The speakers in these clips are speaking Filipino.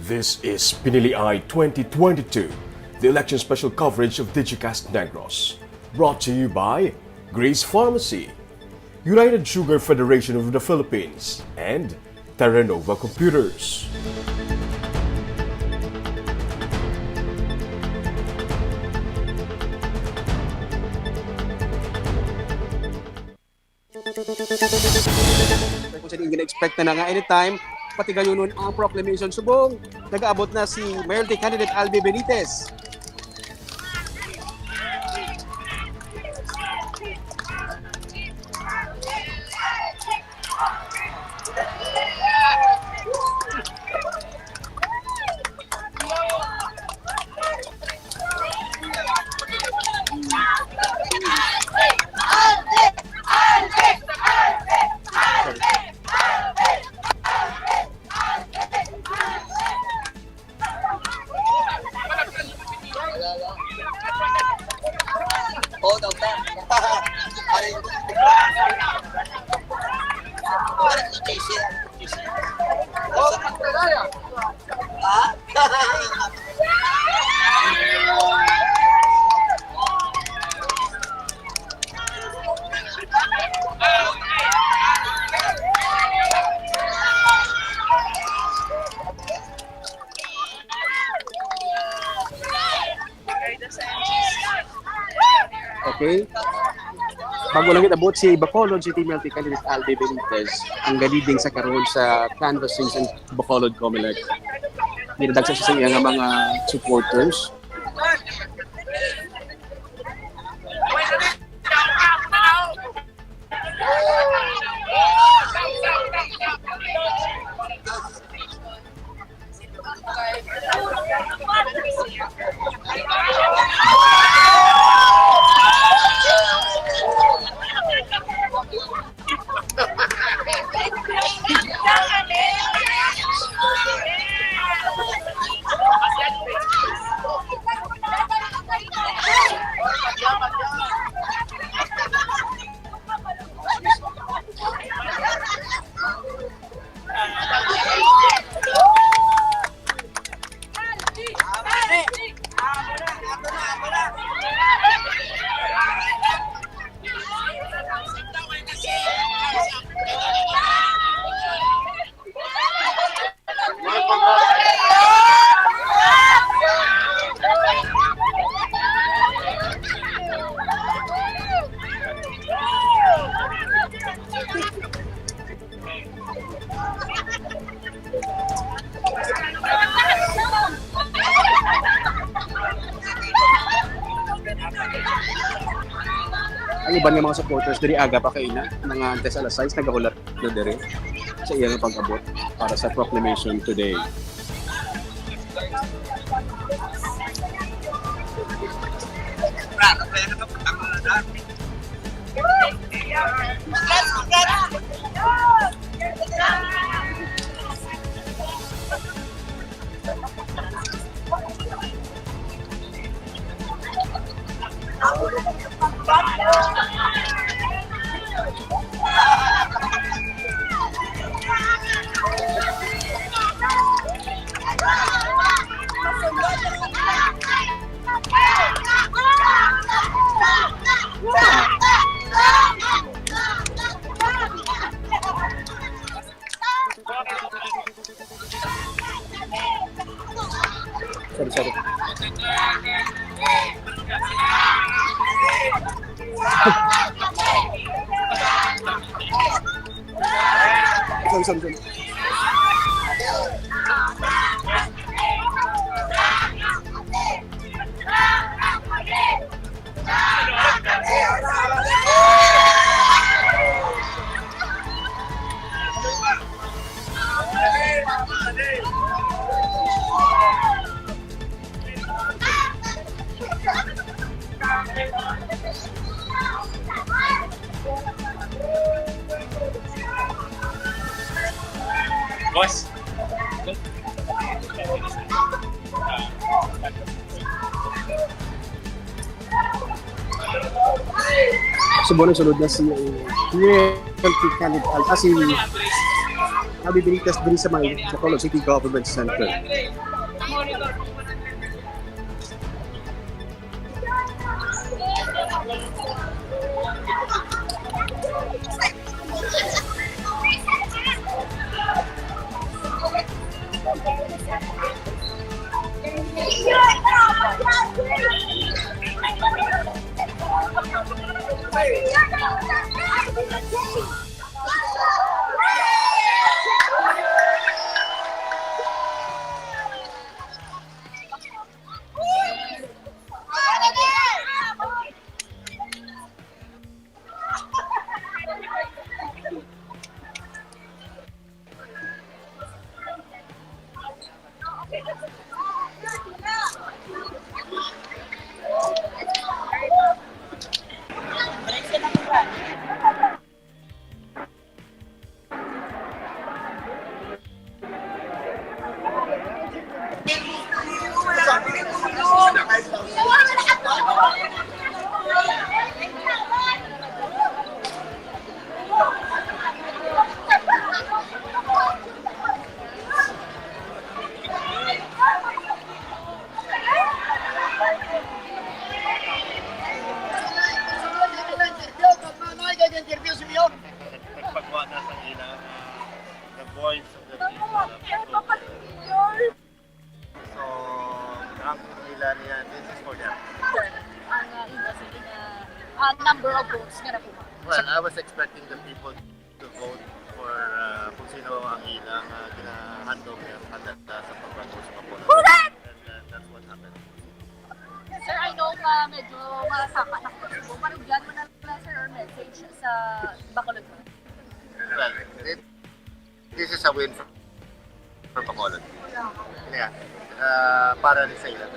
This is Pinili-Ay 2022, the election special coverage of Digicast Negros. Brought to you by Grace Pharmacy, United Sugar Federation of the Philippines, and Terranova Computers. Kung saan gina-expect na nga anytime, pati gayon nun ang proclamation subong. Nag-aabot na si Mayoralty candidate Albi Benitez. Okay. Bago lang itabot si Bacolod City Mayoralty candidate Albi Benitez, ang galiding sa karon sa canvassing sa Bacolod Comelec. Dinadagsa siya sa iyang mga supporters. Ang iba ng mga supporters diri aga pa kay na mga antes alas 6 nagahulat na diri sa iyang pag-abot para sa proclamation today. Sorry. Sorry. Boss. Subo na sulod na si Mayoralty candidate si Aldi Benitez din sa may Bacolod City Government Center. Nagpagawa na sa ilang the voice of the people. So, ang nila niya, this is for them. Number of votes nga na po. Well, I was expecting the people to vote for kung sino ang ilang kinahandog sa pagbago sa Bacolod. Correct! And that's what happened. Sir, I know medyo masaka na po. Parang bigyan mo na lang, sir, or message sa Bacolod mo. Well, this is a win for Bacolod. Yeah. Para rin sa ilan.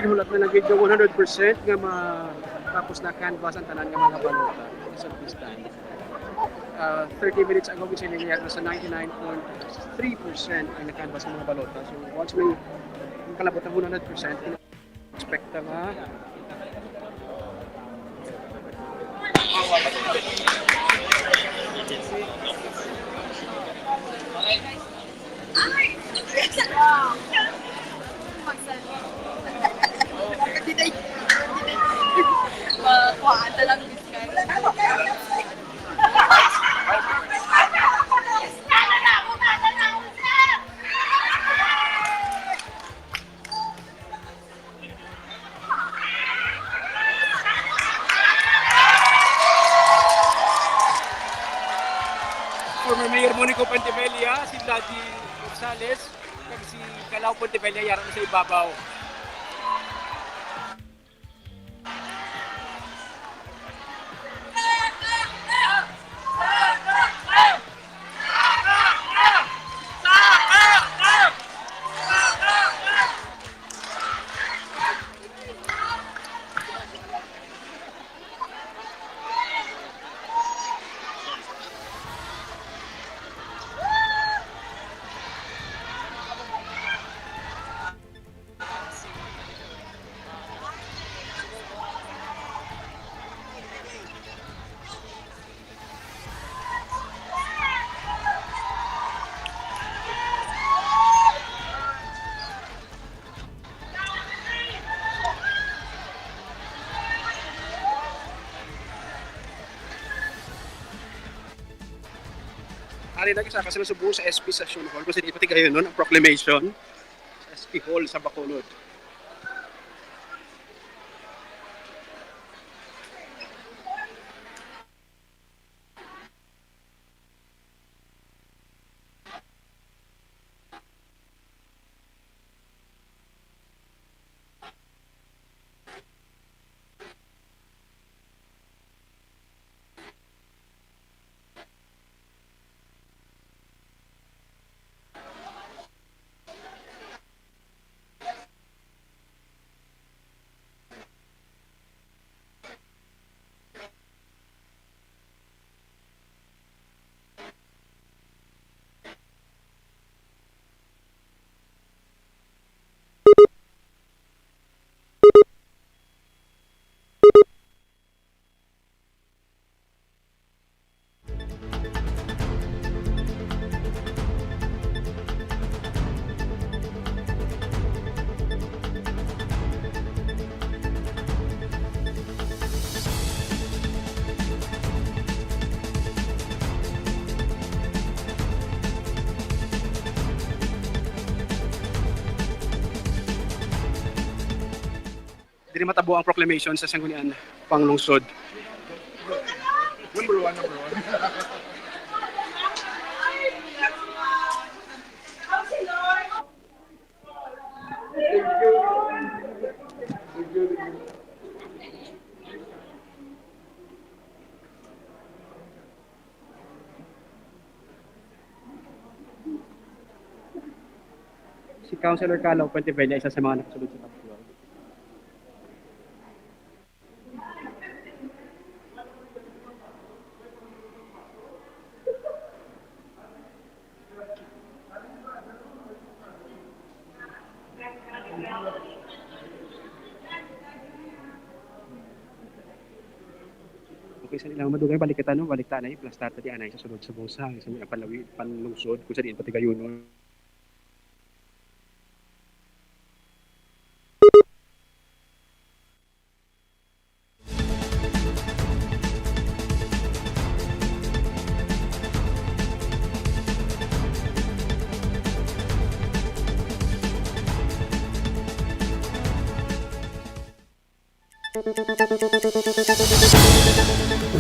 Hulat na nagig 100% nga tapos na canvas ang tanan nga mga balota sa this time. 30 minutes ago kasi nangyayari na sa 99.3% ang na-canvas ng mga balota. So once may kalabot ng 100%, expect na nga Kuhaan na lang this guy. former Mayor Monico Pentevella, si Daddy Gonzales, kag si Calao Pentevella yaran sa ibabaw. Ari na kasi nasubo sa SP Session Hall kasi ipati kayo nun ang proclamation sa SP Hall sa Bacolod. Dili matabo ang proclamation sa Sanggunian Panglungsod. Number one, number one. Si Councilor Calao Puentevilla, isa sa mga nakasunod sa top floor. Okay, sa nilang madugay balikitan no, baliktan ay plus tata di anay sa sunod sa busa, sa mga panlungsod kung sa diin pati gayon no.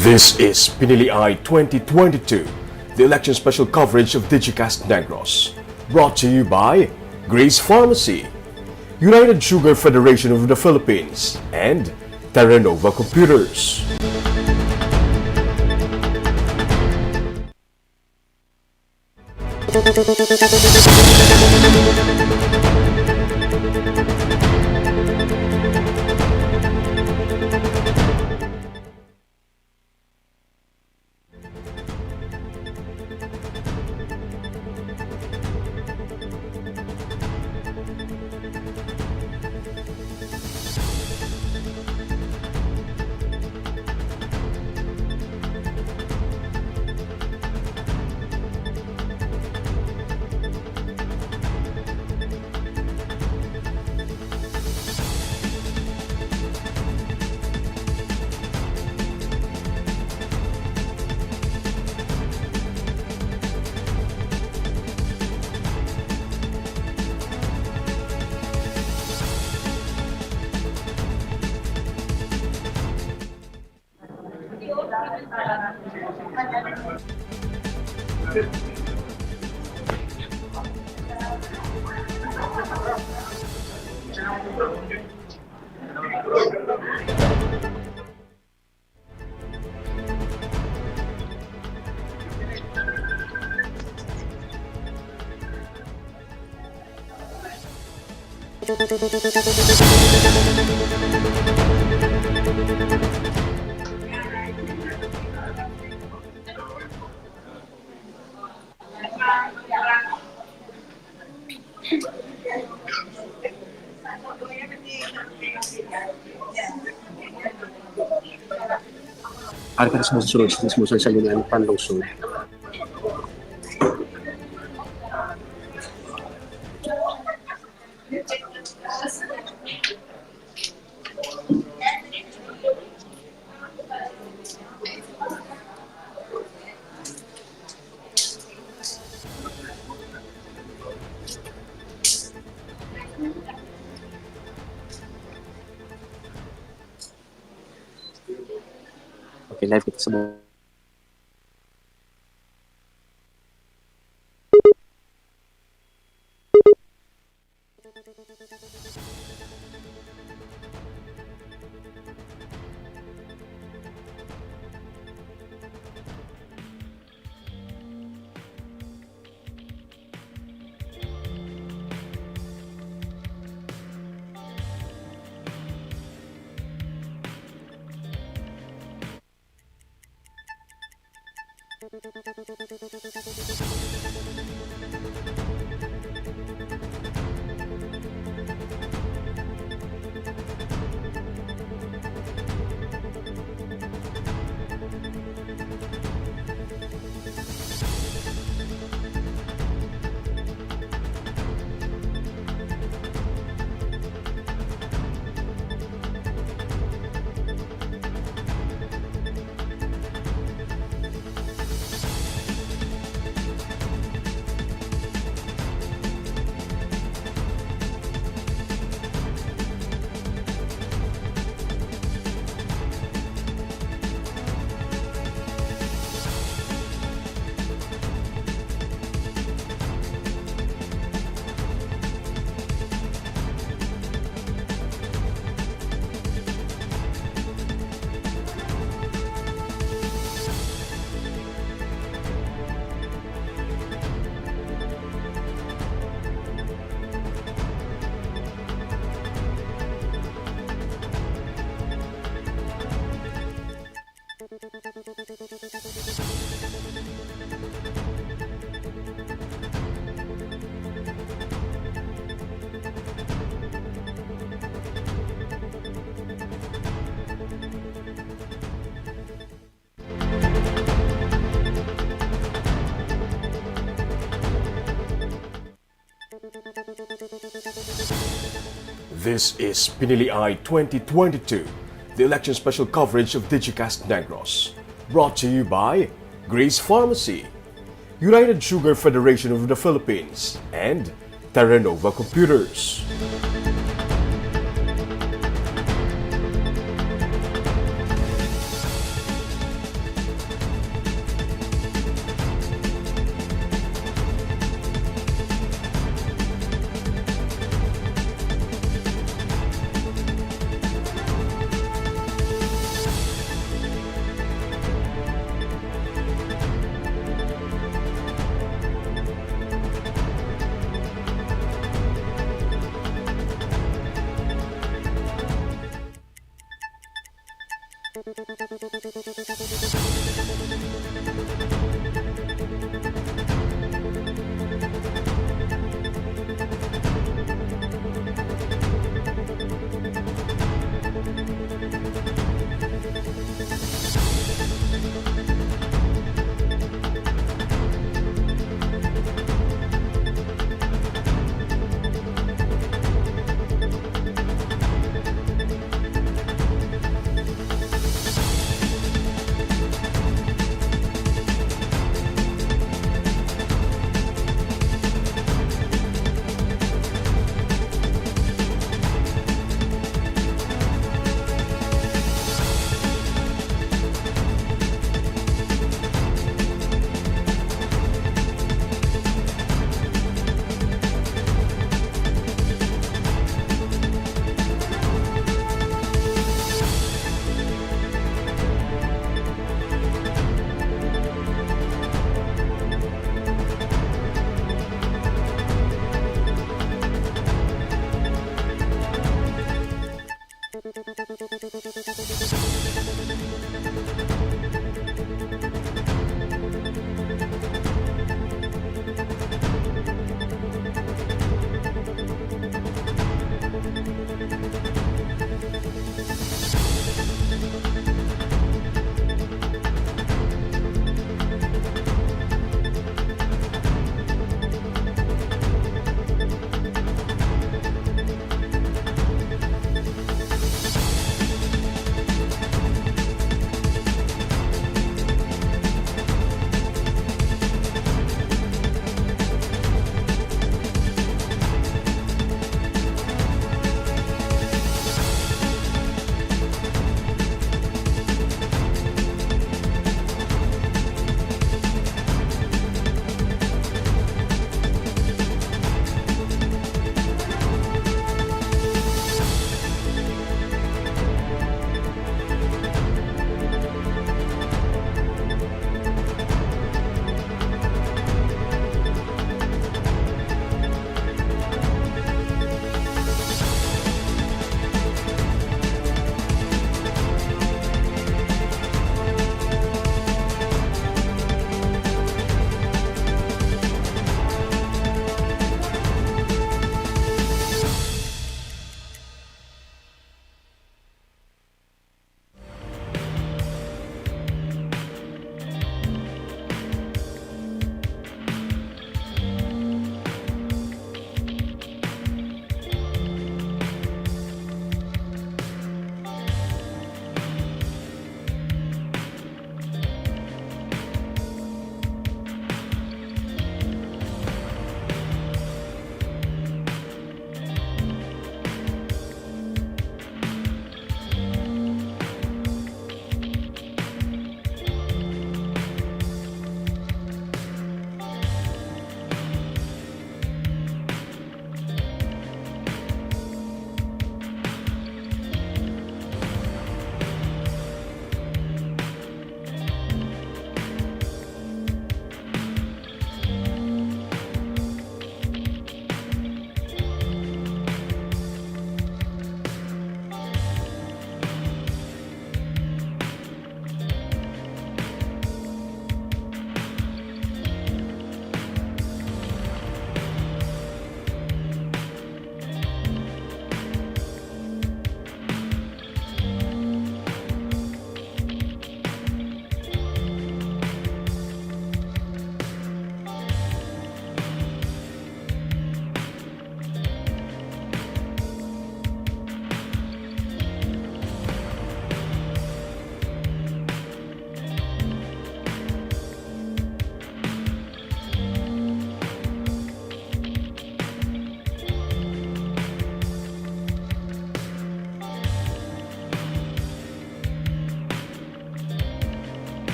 This is Pinili-Ay 2022, the election special coverage of Digicast Negros. Brought to you by Grace Pharmacy, United Sugar Federation of the Philippines, and Terranova Computers. Ari ka sa susunod sa Sanggunian Panlungsod. Okay, live kita sa This is Pinili-Ay 2022, the election special coverage of Digicast Negros. Brought to you by Grace Pharmacy, United Sugar Federation of the Philippines, and Terranova Computers.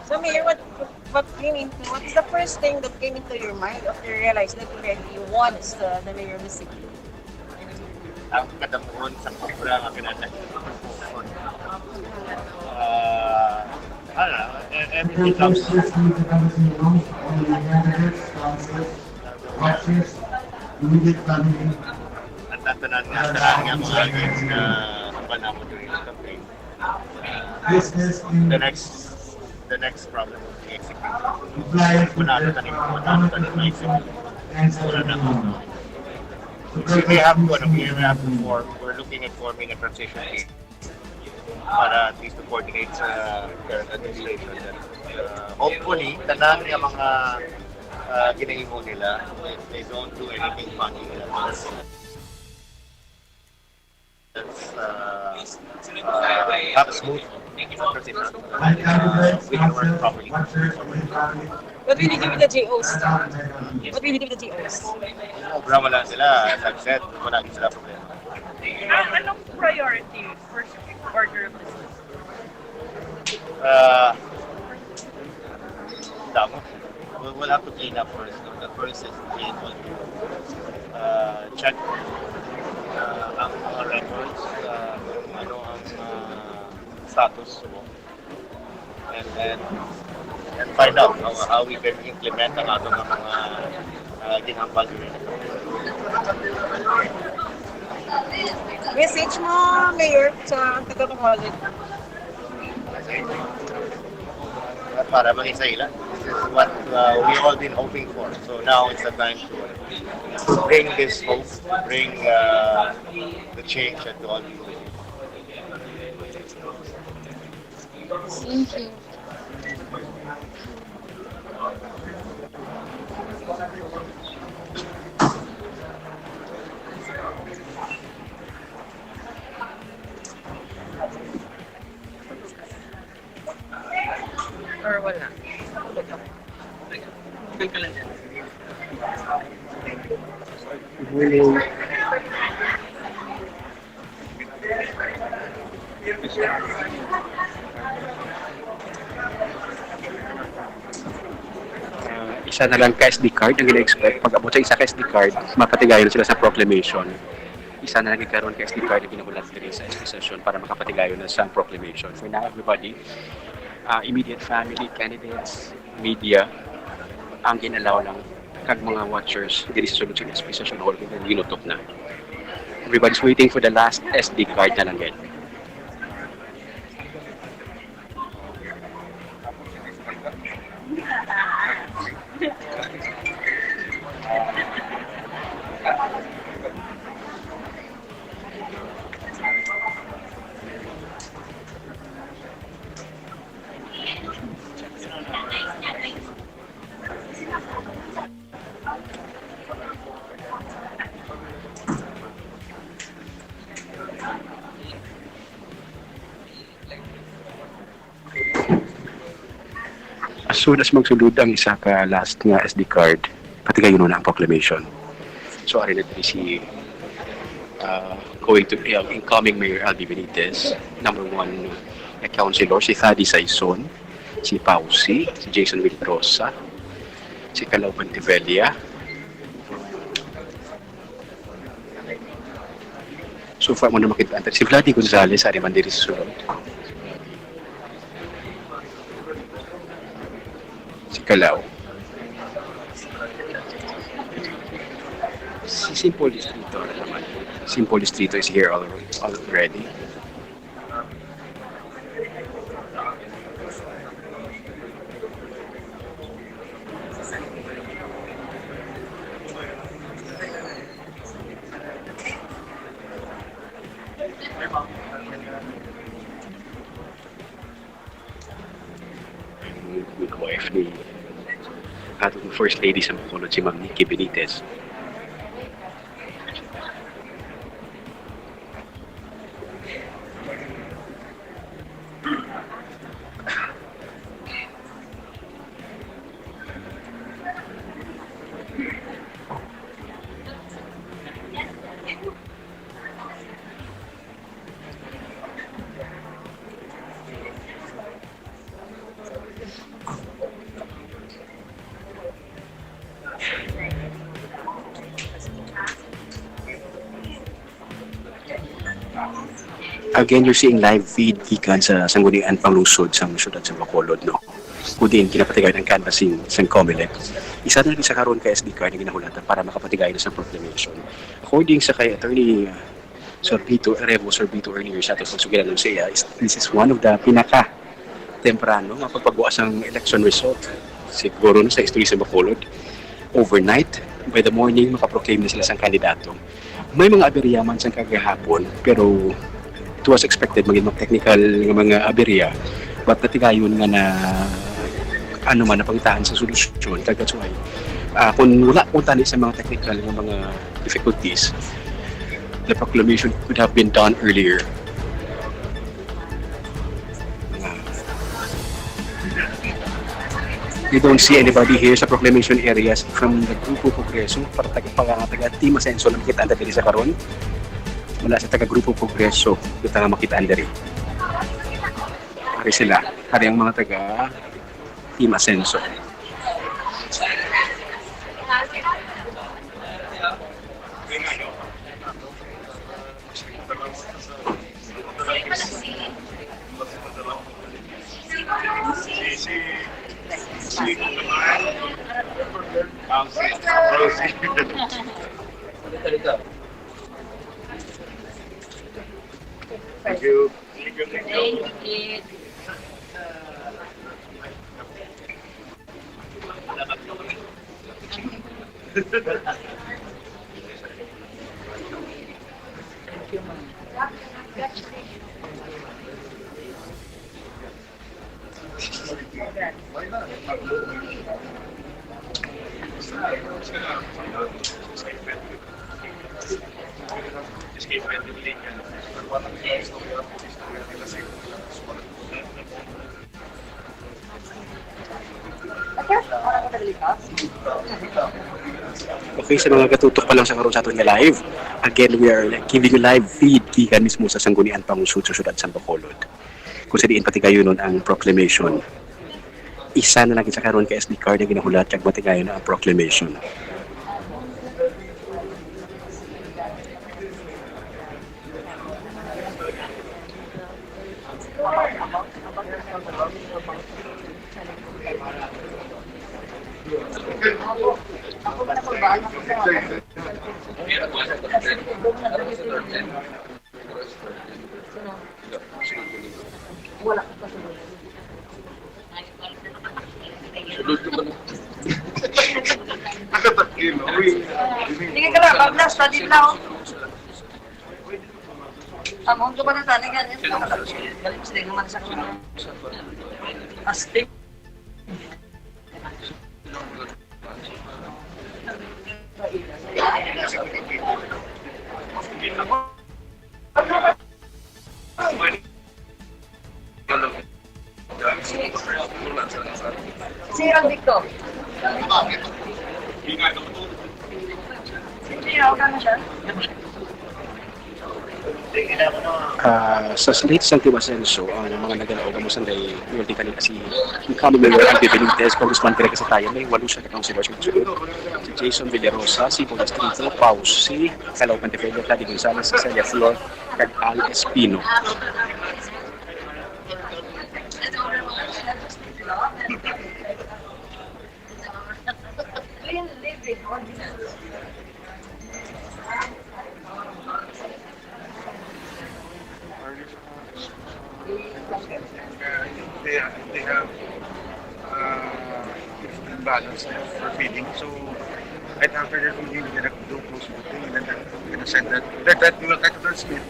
So, Mayor, what's the first thing that came into your mind after you realized that you won the mayor of the city? Ang kadamuhon sa pagkura nga pinatay. I don't know, everything comes. At tatanan nga mga agents na panamo during the campaign. The next problem will be execution. Punano tanim execution. We may have to form, we're looking at forming a transition team para at least to coordinate sa current administration. Hopefully, tanan ng mga ginahimo nila, if they don't do anything funny nila. Have smooth transition. We can work properly. What will you do with the JOs? What will you do with the JOs? Programa lang sila, as I've said, wala sila problema. Anong priority first order of business? Damo. We'll have to clean up first. The first is clean up. Check ang mga records, ano ang status mo. And find out how we can implement ang ating mga ginambal rin. Message mo, Mayor, sa taga-Bacolod. Para mag-isa ilan. This is what we all been hoping for. So now it's the time to bring this hope, bring the change that we all been waiting for. Thank you. Or wala? Tagal ka lang yan. Isa na lang ka-SD card ang gina-expect. Pag abot sa isa ka-SD card, mapatigayon sila sa proclamation. Isa na lang ikaroon ka-SD card ang ginabulat rin sa SD session para makapatigayon na sa proclamation. For now, everybody, immediate family, candidates, media, ang ginalaw lang kag mga watchers diri sa sulod sa SP session hall kung ginutok na. Everybody's waiting for the last SD card na lang din. As soon as magsulod ang isa ka last nga SD card, patigayon na ang proclamation. So, ari na si going to incoming Mayor Albi Benitez, number 1 councilor, si Thady Saison, si Pausi, si Jason Villarrosa, si Calao Pantivelia. So far mo na makita si Vladi Gonzales, ari man diri sa sulod. Si Calao. Si Simple Distrito naman. Simple Distrito is here already. Wife ni atong First Lady sa Bacolod, si Ma'am Nikki Benitez. Again, you're seeing live feed gikan sa sanggunian panglusod sa syudad sa Bacolod, no? Kudin, kinapatigay ng canvassing sa COMELEC. Isa na rin sa karon ka SD card na ginahulatan para makapatigay na sa proclamation. According sa kay Attorney Sorbito earlier sa ating pagsugilan ng siya, this is one of the pinaka-temprano mapagpagbukas ang election result. Siguro na sa history sa Bacolod. Overnight, by the morning, makaproclaim na sila sa kandidato. May mga aberyaman sa kagahapon, pero it was expected maging mga technical nga mga aberya, but natigayon nga na ano man napangitaan sa solusyon. Kaya that's why kung wala kung tani sa mga technical nga mga difficulties, the proclamation could have been done earlier. We don't see anybody here sa proclamation areas from the Grupo Progreso para taga Team Asenso na makita ang diri sa karon. Wala sa taga Grupo Progreso kita nga makita ang diri. Hari sila, hari ang mga taga Team Asenso. Thank you. Okay, sa mga katutok pa lang sa karon sa aton nga live. Again, we are giving you live feed gikan mismo sa Sangguniang Pangusud sa Syudad San Bacolod. Kung sa diin pati kayo nun ang proclamation. Isa na lang sa karon kay SD card na ginahulat kag matigayon na ang proclamation. Hindi ka lang, pag study na. Amon ko ba na tani ganyan? Balik mo sila naman sa kanya. Astig. Sirang dito. Sa slate sa Team Asenso, ang mga nagalaog mo sanday multi kanila si incoming Mayor Albi Benitez, Congressman Greg Kasatayan, may 8 siya ka councilors si Jason Villarosa, si Paul Estrito, Paus, si Calaw Pantefelio, Tadi Gonzalez, Celia Flor, kag Al Espino. They have balance for feeding. So right after their feeding, they're gonna do post voting, and then they're gonna send that we will try to transmit.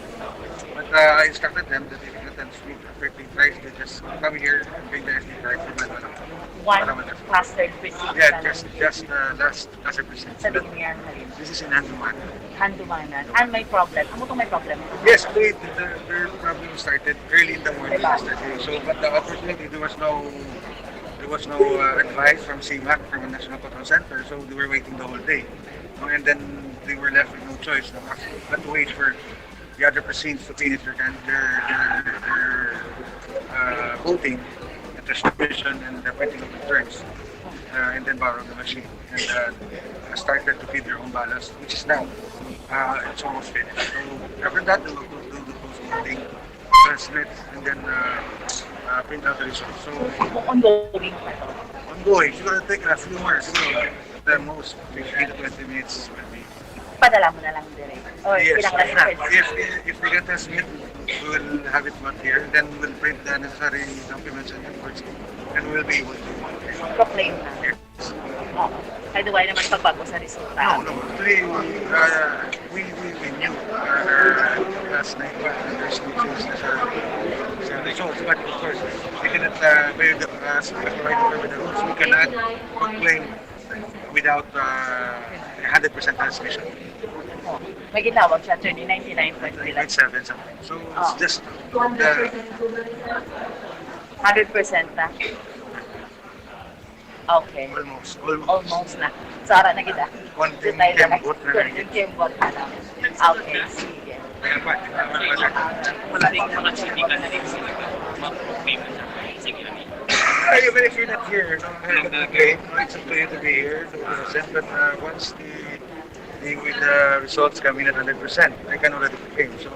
But I instructed them that if you can transmit after 3 tries, they just come here and bring the SD card for manual. One password receipt. Yeah, just last receipt. Sa Lumiar. This is in Handuman. Handumanan. And may problem. Amo to may problem. Yes, their problem started early in the morning yesterday. So, but unfortunately, there was no advice from CMAC, from the National Control Center. So they were waiting the whole day, and then they were left with no choice but to wait for the other precincts to finish their voting, the distribution, and the printing of the returns, and then borrow the machine and started to feed their own ballots, which is now. It's almost finished. So after that, they will do the post-voting, transmit, and then print out the results. So Ongoing. it's going to take a few more. The most 15 to 20 minutes will be. Padala mo na lang direct. Or Yes, ilang records. if we can transmit, we will have it back here. Then we'll print the necessary documents and reports, and we'll be able to Proclaim na. Yes. Kaya duway naman pagbago sa resulta. No, actually, we knew last night there's no change sa results, but of course, we cannot, as provided by the rules, we cannot proclaim without 100% transmission. May ginawag siya, 99.9 0.7 something. So it's just the 100% na. Okay. Almost na. Sara na kita. Konting Tayo na lang. kembot na lang. Konting kembot na lang. Okay, sige. Wala rin mga sinikan na rin sila mag-proclaim na siya. Even if you're not here, okay, it's up to you to be here to present. But once with the results come in at 100%, I can already proclaim. So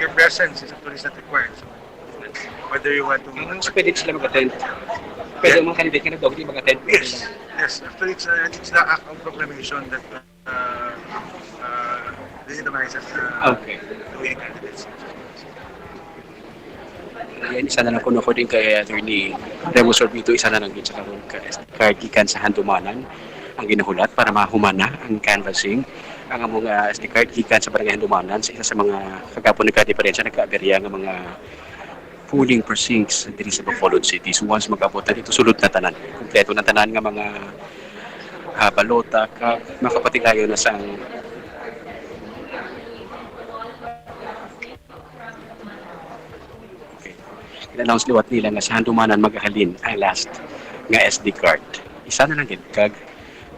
your presence is actually not required. So whether you want to. Mas pwede sila mag-attend. Pwede ang mga candidate ka na daw, hindi mag-attend. Yes. Actually, it's the act of proclamation that legitimizes the winning candidates. Yan, isa na lang kuno ko din kay Attorney Remus Orbito, isa na lang din sa karon card gikan sa handumanan ang ginahulat para mahumana ang canvassing ang among SD card gikan sa barangay handumanan sa isa sa mga kagapon nagka-diferensya nagka-aberya nga mga polling precincts diri sa Bacolod City. So once mag-abot na dito sulod na tanan, kompleto na tanan nga mga balota ka makapatigayon na sang in-announce liwat nila nga sa handumanan magahalin ang last nga SD card. Isa na lang din kag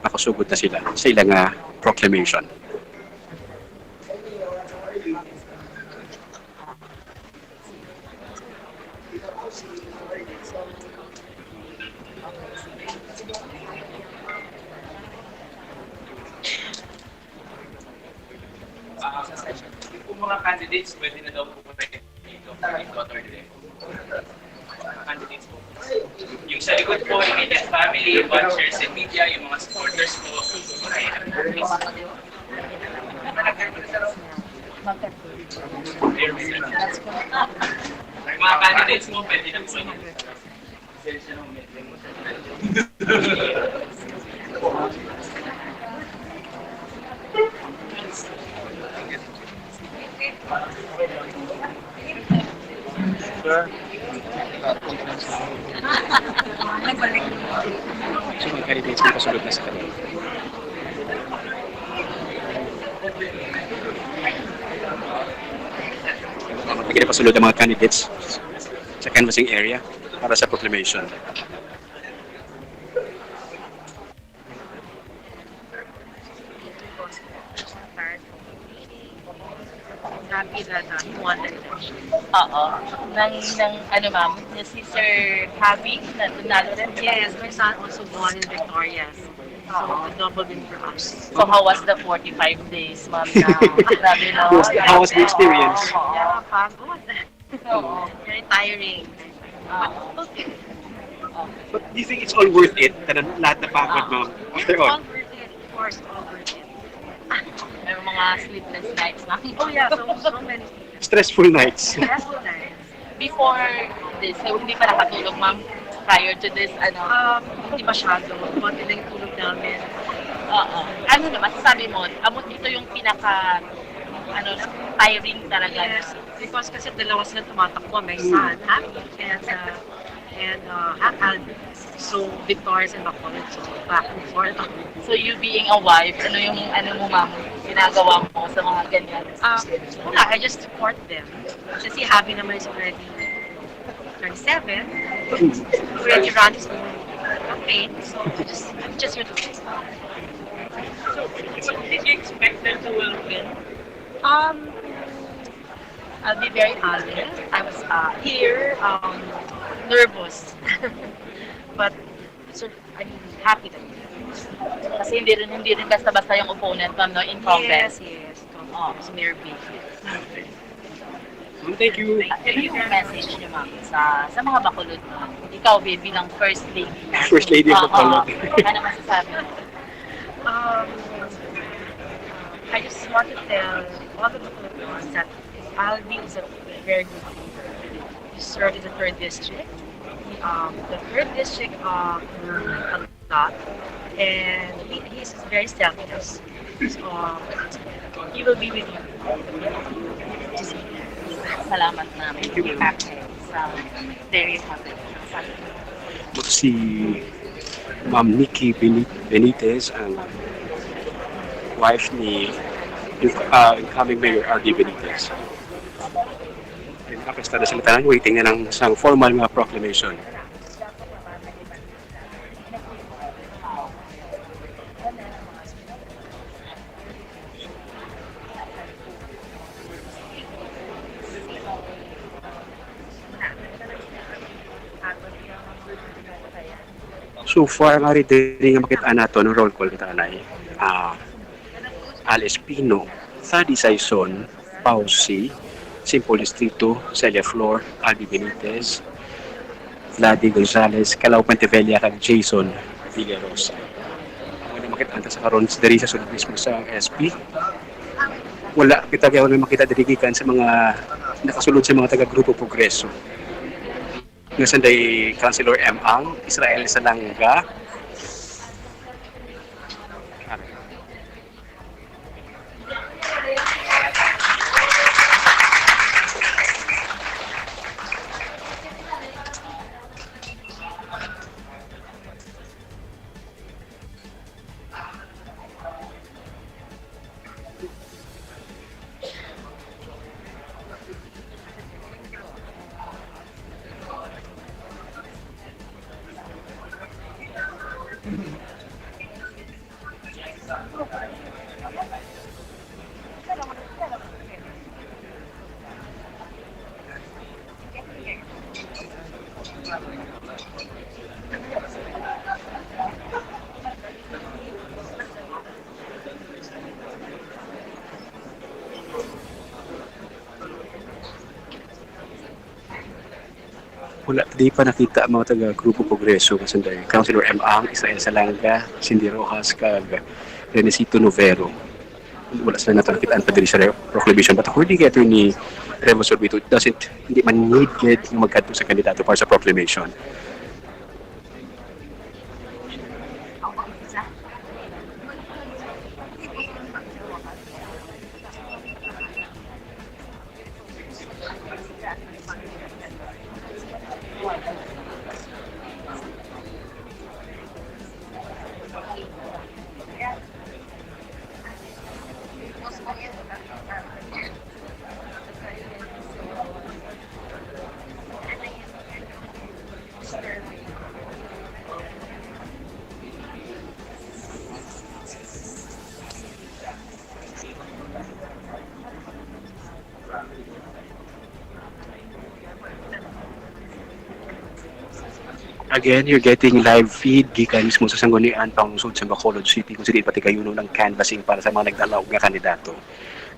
makasugod na sila sa ilang proclamation. Kung mga candidates, pwede na daw pupunta dito in Cotter mga candidates po. Yung sa likod po, immediate family, watchers and media, yung mga supporters po. Mga candidates po, pwede na po yun. So mga candidates na kasulod na sa kanila. Magiging pasulod ang mga candidates sa canvassing area para sa proclamation. Happy that he won the election. Oo. Ano ma'am, si Sir Javi na tunalo rin. Yes, my son also won in victorious. So, a double win for us. So how was the 45 days, ma'am? Grabe no? How was the experience? Yeah, pagod. Oo. Very tiring. Okay. But do you think it's all worth it? Lahat na pagod, ma'am. After all. All worth it. Of course, all worth it. May mga sleepless nights, ma'am. Oh yeah, so many Stressful nights. stressful nights. Before this, hindi pa nakatulog, ma'am. Prior to this, Hindi masyado. Konti lang yung tulog namin. Oo. Ano naman, sabi mo, ito yung pinaka, tiring talaga. Yes, because kasi dalawa sila tumatakbo. May son, Happy, and Albi. So, victorious and Bacolod. So, back and forth. So you being a wife, ano mo ma'am, ginagawa mo sa mga ganyan? Wala, I just support them. Kasi Happy naman is already 37. Already run his own campaign. So, I'm just here to support. So did you expect them to win? I'll be very honest. I was here, nervous. But, I'm happy that Kasi hindi rin basta-basta yung opponent, ma'am, no? Incumbent. Yes. It's Mayor B. Thank you. Ano yung message niyo, ma'am, sa mga Bacolod, ma'am? Ikaw, baby, bilang first lady. First lady of Bacolod. Ano masasabi mo? I just want to tell all the Filipinos that Albi is a very good leader. He served in the 3rd district. The 3rd district lot. And he's very selfless. So, he will be with you. Just Salamat namin. Okay. So, there you have it. Si Ma'am Nikki Benitez, ang wife ni incoming Mayor R.D. Benitez. Nakapesta na sila tanan, waiting na ng isang formal nga proclamation. So far, nga rin din nga makita nato ng roll call kita na Alice Pino, Thady Saison, Pausi, Simple Distrito, Celia Flor, Albi Benitez, Vladi Gonzalez, Calao Pentevella, kag Jason Villarosa. Ang makita natin sa karon diri sa sulod mismo sa SP. Wala kita kaya makita diri gikan sa mga nakasulod sa mga taga-grupo Progreso. Nga sanday Councilor M. Ang, Israel Salanga, wala di pa nakita ang mga taga-grupo Progreso kasi dahil Councilor M. Ang, Israel Salanga, Cindy Rojas, kag Renesito Novero. Wala sila natakitaan pa din sa proclamation. But according to ni Revo Sorbito, it doesn't, hindi man needed yung magkadto sa kandidato para sa proclamation. Again, you're getting live feed gikan mismo sa sanggunian pangsud sa Bacolod City kung sila pati kayo ng canvassing para sa mga nagdalaw nga kandidato.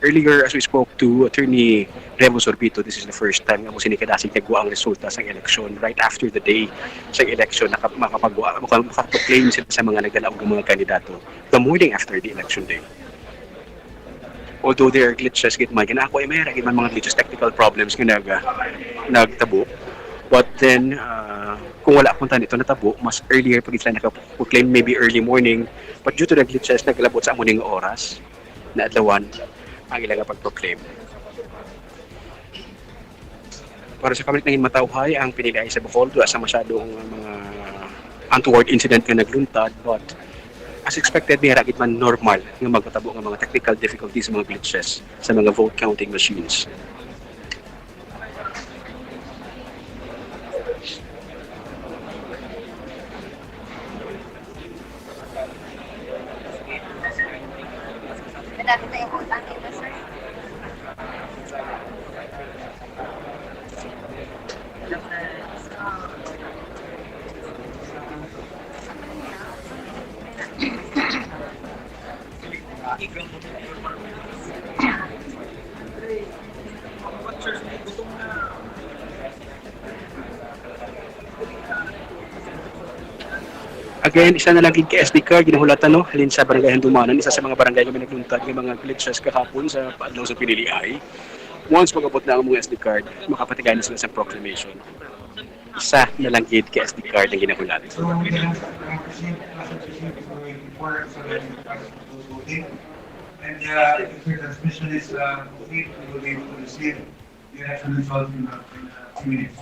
Earlier, as we spoke to Attorney Revo Sorbito, this is the first time nga mo sinikadasig kagwa ang resulta sa election. Right after the day sa election, makapag-proclaim sila sa mga nagdalaw ng mga kandidato the morning after the election day. Although there are glitches, ako ay mayroon mga glitches, technical problems nga nagtabo. But then, kung wala punta nito natabo, mas earlier pag sila naka-proclaim, maybe early morning, but due to the glitches, naglabot sa amuning oras na adlawan ang ilang pag-proclaim. Para sa kamilit nangin matawhay, ang Pinili-Ay sa Bacolod, sa masyadong mga untoward incident nga nagluntad, but as expected, may ragit man normal nga magkatabo ng mga technical difficulties, mga glitches sa mga vote counting machines. Again, isa na lang kay SD card, ginahulatan no, halin sa barangay Handumanan, isa sa mga barangay kami nagluntad ng mga glitches kahapon sa paadlaw sa Pinili-Ay. Once magabot na ang mga SD card, makapatigayan na sila sa proclamation. isa na lang gid ka SD card ang ginahulat. So we have proceed before voting. And if your transmission is complete, we will be able to receive the election result in a few minutes.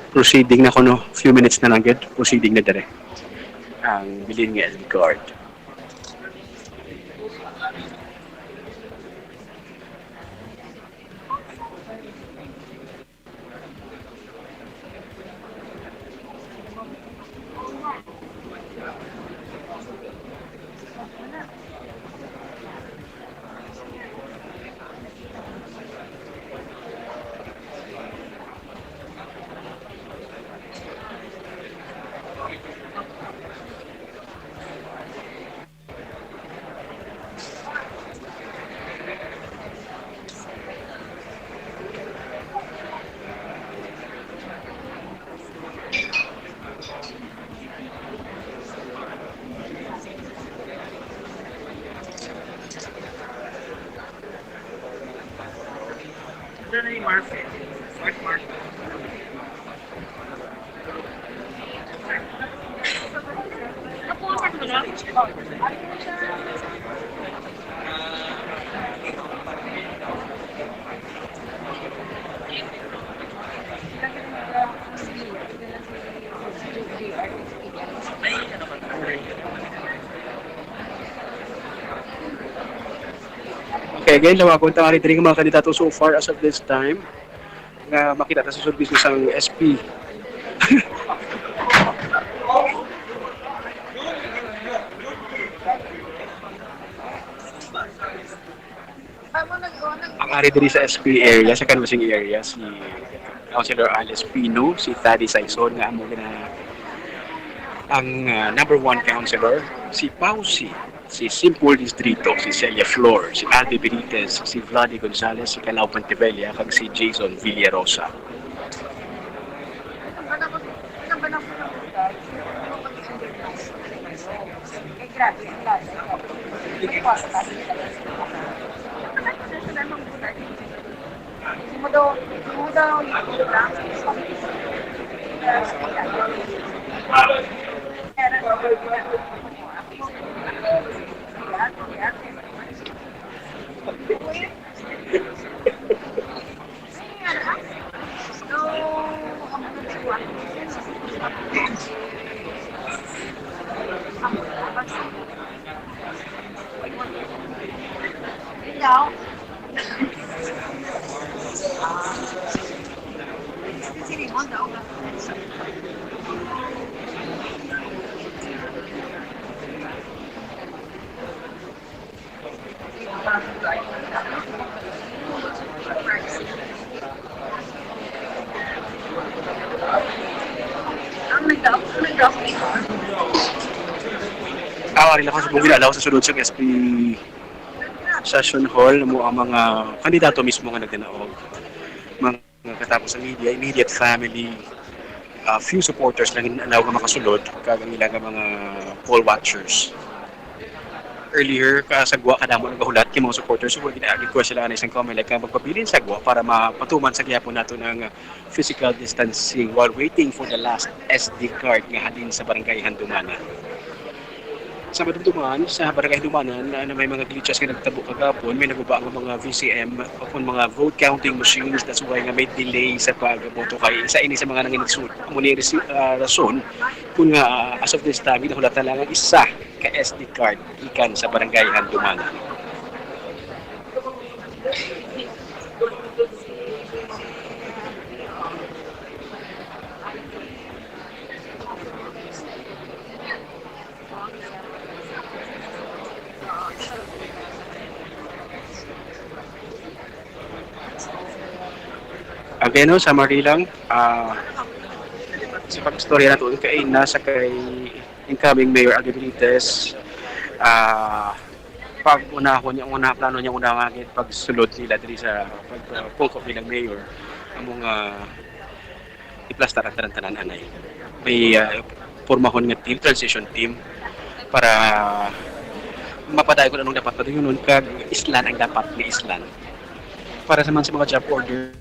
Proceeding na ko no, few minutes na lang gid, proceeding na dire ang bilin nga SD card. Okay, again, lawagon tangari diri nga mga kandidato so far as of this time nga makita ta sa service sang SP. Ang ari diri sa SP area, sa canvassing area, si Councilor Alice Pino, si Thady Saison nga amo na ang number 1 councilor, si Pausi, si Simple Distrito, si Celia Flor, si Albi Benitez, si Vladi Gonzalez, si Calao Pantevella, kag si Jason Villarosa. Awari lang sa bugil alaw sa sunod sa SP Session Hall mo ang mga kandidato mismo nga nagdinaog. Mga katapos ang media, immediate family, few supporters lang alaw nga makasulod kag ang ilang mga poll watchers. Earlier, kasagwa kadamo nagahulat kay mga supporters so ginaagid ko sila na isang comment like magpabilin sagwa para mapatuman sa gyapon nato ng physical distancing while waiting for the last SD card nga halin sa barangay Handumanan. Sa madumduman, sa barangay Handumanan na may mga glitches nga nagtabo kagapon, may nagubaa ang mga VCM upon mga vote counting machines. That's why nga may delay sa pagboto kay isa ini sa mga nanginagsun. Muni rason kung nga as of this time nahulat na lang ang isa ka SD card ikan sa barangay Handumanan. Again, no, summary lang, sa pag-storya na ito, kay nasa kay incoming Mayor Albi Benitez, pag unahon niya, plano niya unahangit pagsulod nila diri sa pagpungkop nilang Mayor, among iplastaran tanan anay. May formahon nga team, transition team, para mapadayon ko anong dapat padayon nun, kag islan ang dapat ni islan. para naman sa mga job order.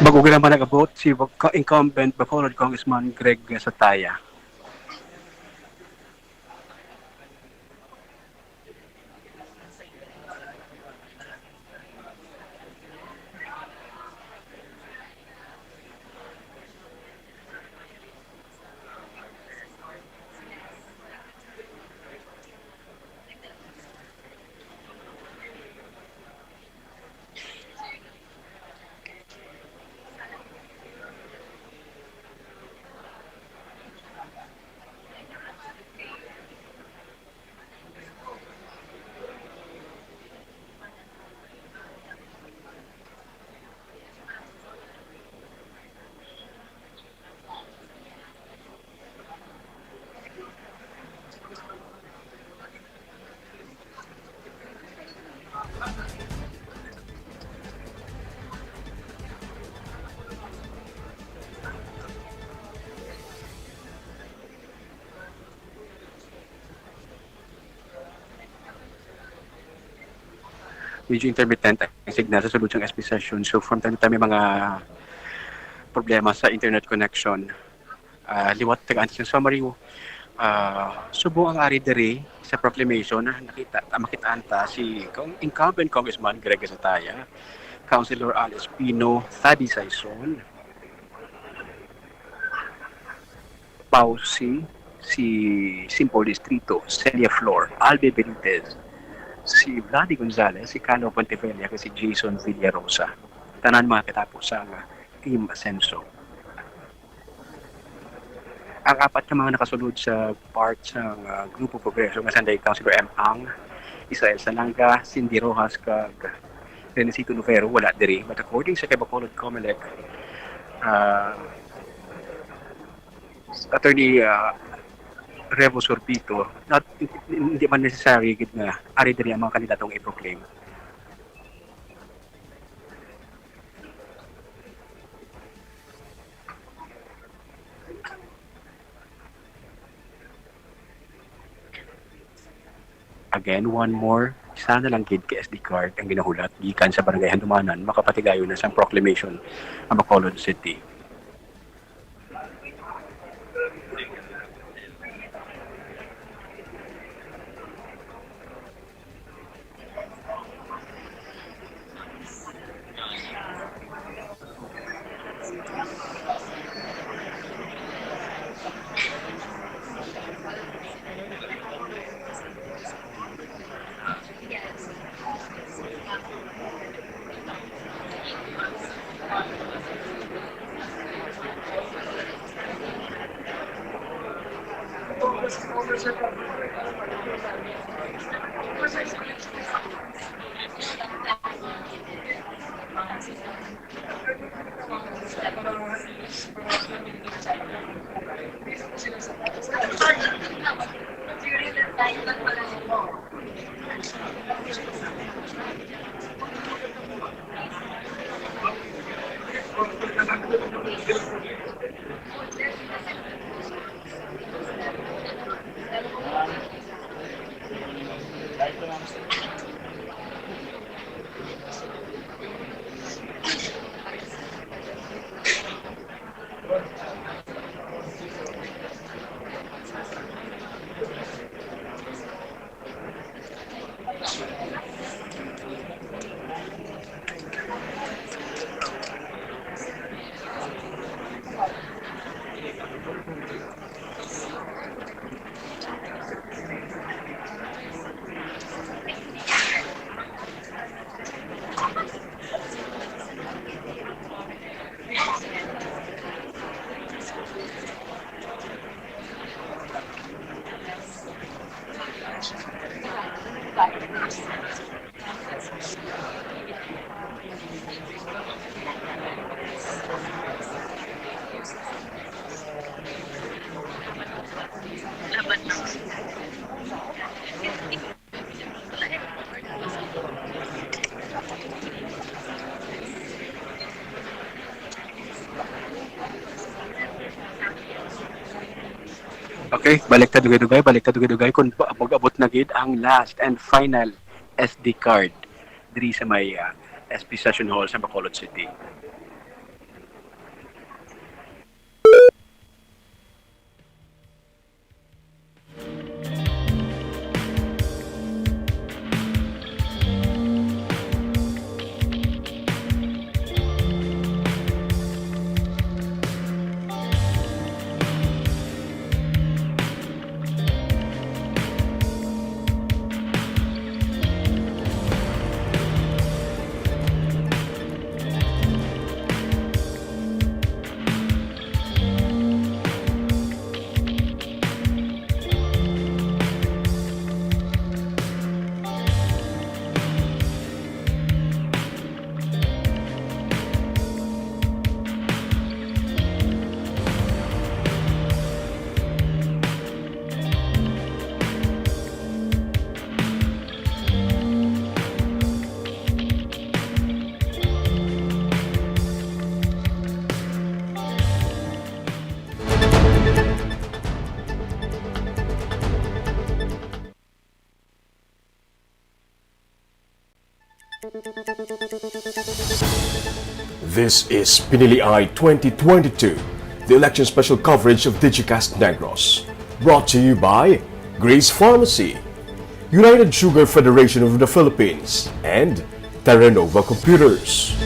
Bago ka naman nag-abot si incumbent Bacolod Congressman Greg Sataya. Medyo intermittent ang signal sa sulod ng SP session. So from time to time may mga problema sa internet connection. Liwat tagaan sa summary subo ang ari diri sa proclamation makitaan ta si incumbent Congressman Greg Sataya, Councilor Alice Pino, Thadi Saison, Pausi, si Simple Distrito, Celia Flor, Albe Benitez, si Vladi Gonzalez, si Cano Pontevilla, si Jason Villarosa. Tanan mga katapos sa Team Ascenso. Ang apat na mga nakasulod sa part ng Grupo Progreso, masanday Councilor M. Ang, Israel Salanga, Cindy Rojas, kag Renesito Nuvero, wala diri. But according sa kay Bacolod Comelec, Attorney Revo Sorbito, hindi man necessary gid nga ari diri ang mga kandidatong i-proclaim. Again, one more, sana lang gid kay SD card ang ginahulat gikan sa barangay Handumanan, makapatigayon na sa proclamation ang Bacolod City. Okay, balik ta dugay-dugay kung mag-abot na gid ang last and final SD card diri sa may SP Session Hall sa Bacolod City. This is Pinili-Ay 2022, the election special coverage of Digicast Negros. Brought to you by Grace Pharmacy, United Sugar Federation of the Philippines, and Terranova Computers.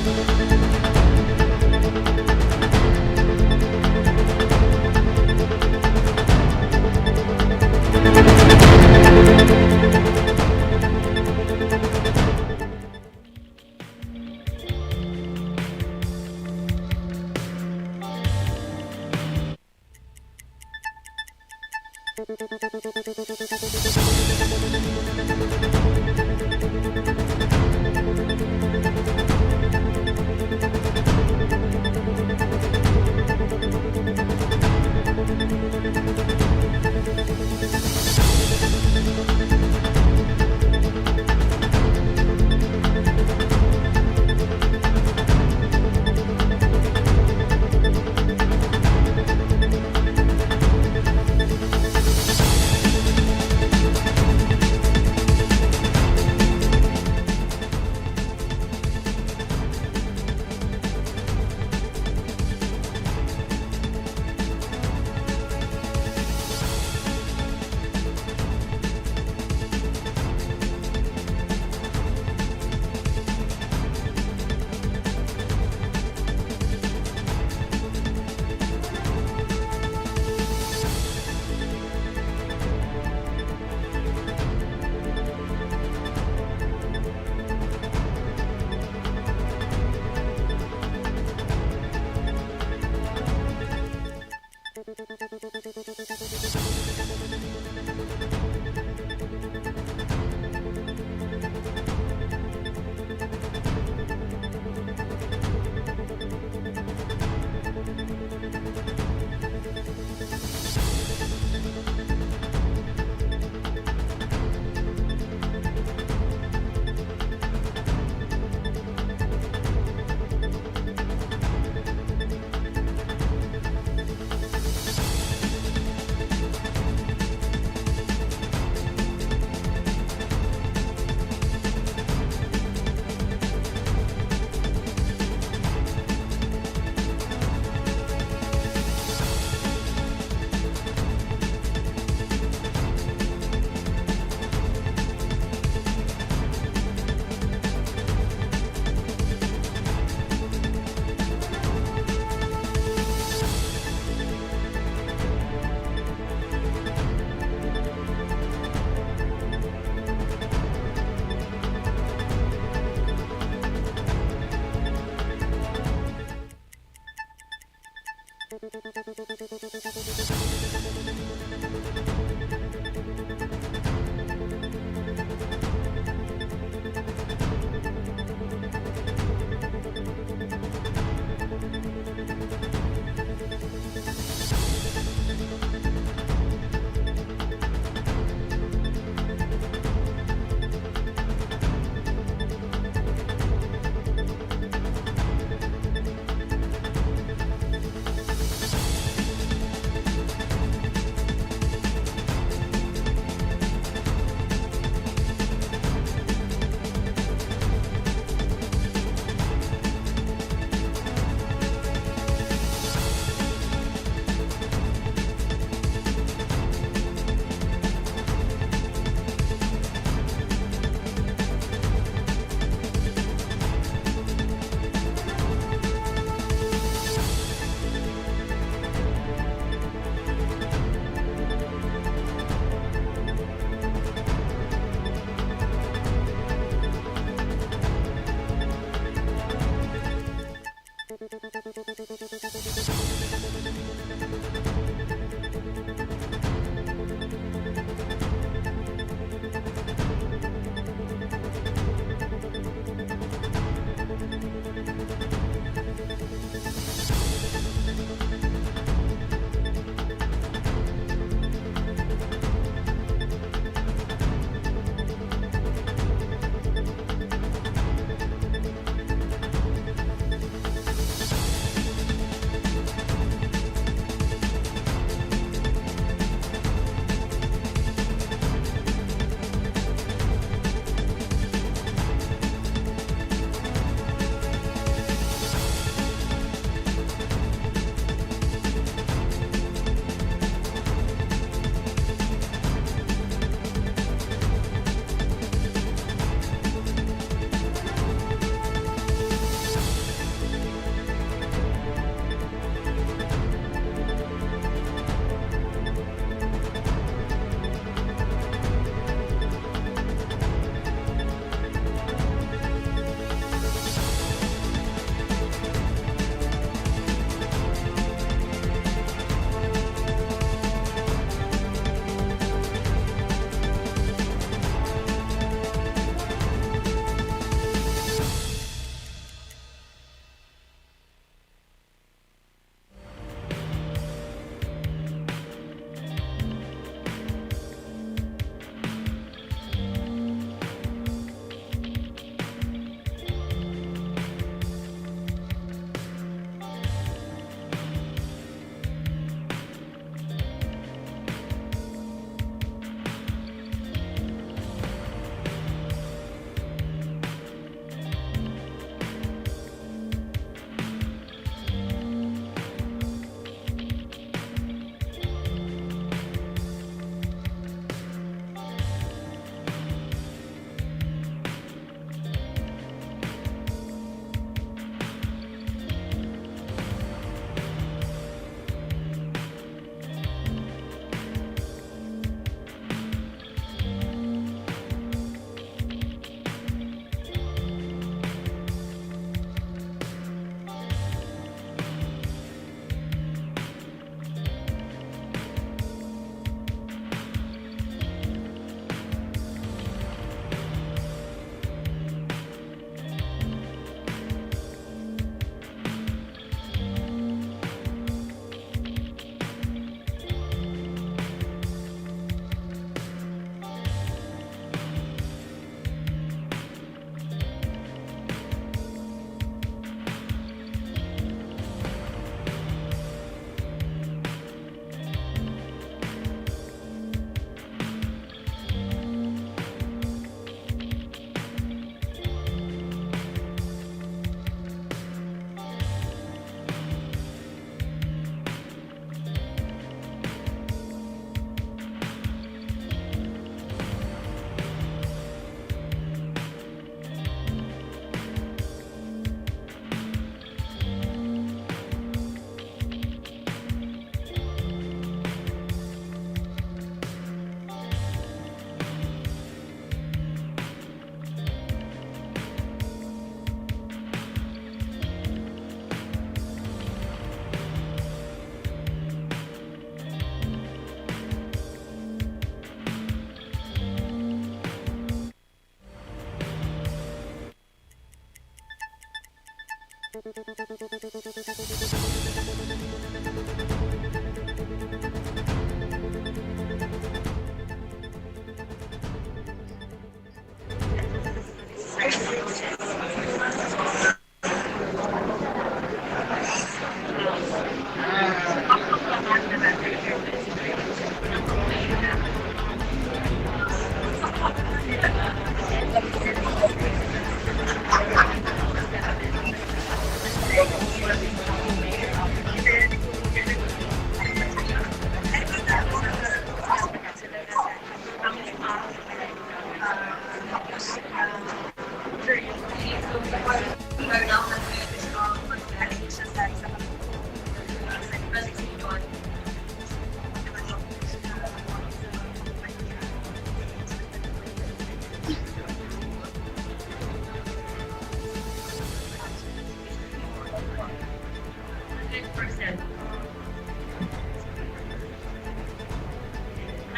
I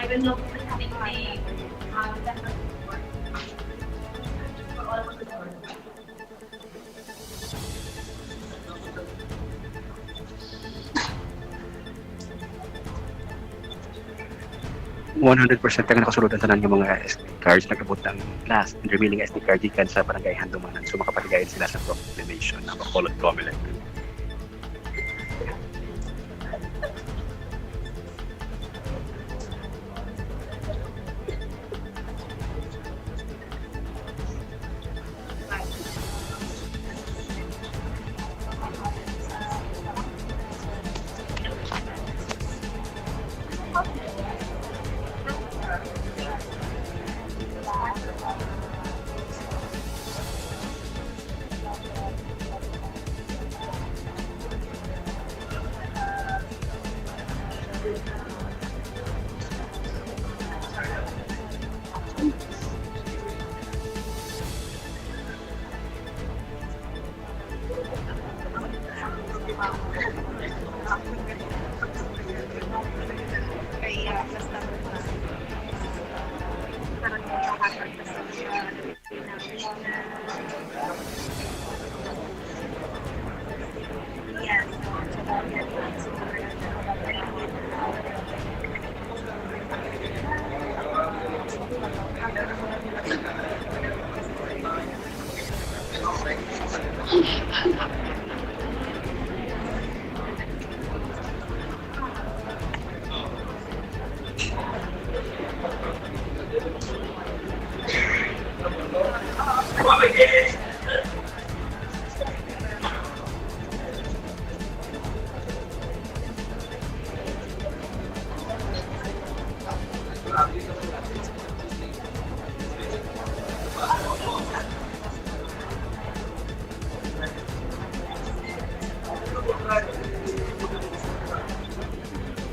will not think the 100% ang nakasulod ang tanan ng mga SD cards nagabot ng last and remaining SD card gikan sa barangay Handumanan. So makapatigayon sila sa proclamation ng Bacolod Comelec.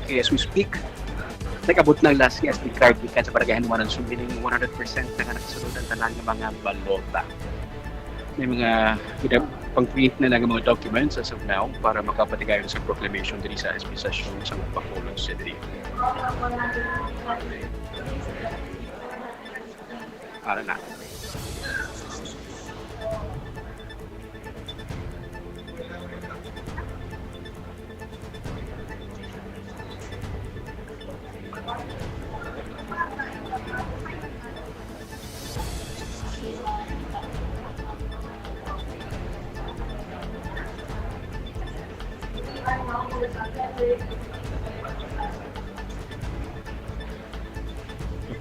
Okay, as we speak, nag-abot ng last SD card gikan sa barangay Handumanan. So meaning 100% na nga nakasunod ang tanan ng mga balota. May mga pang-print na ng mga documents as of now para makapatigayon sa proclamation diri sa SP session sa Bacolod City. Para na.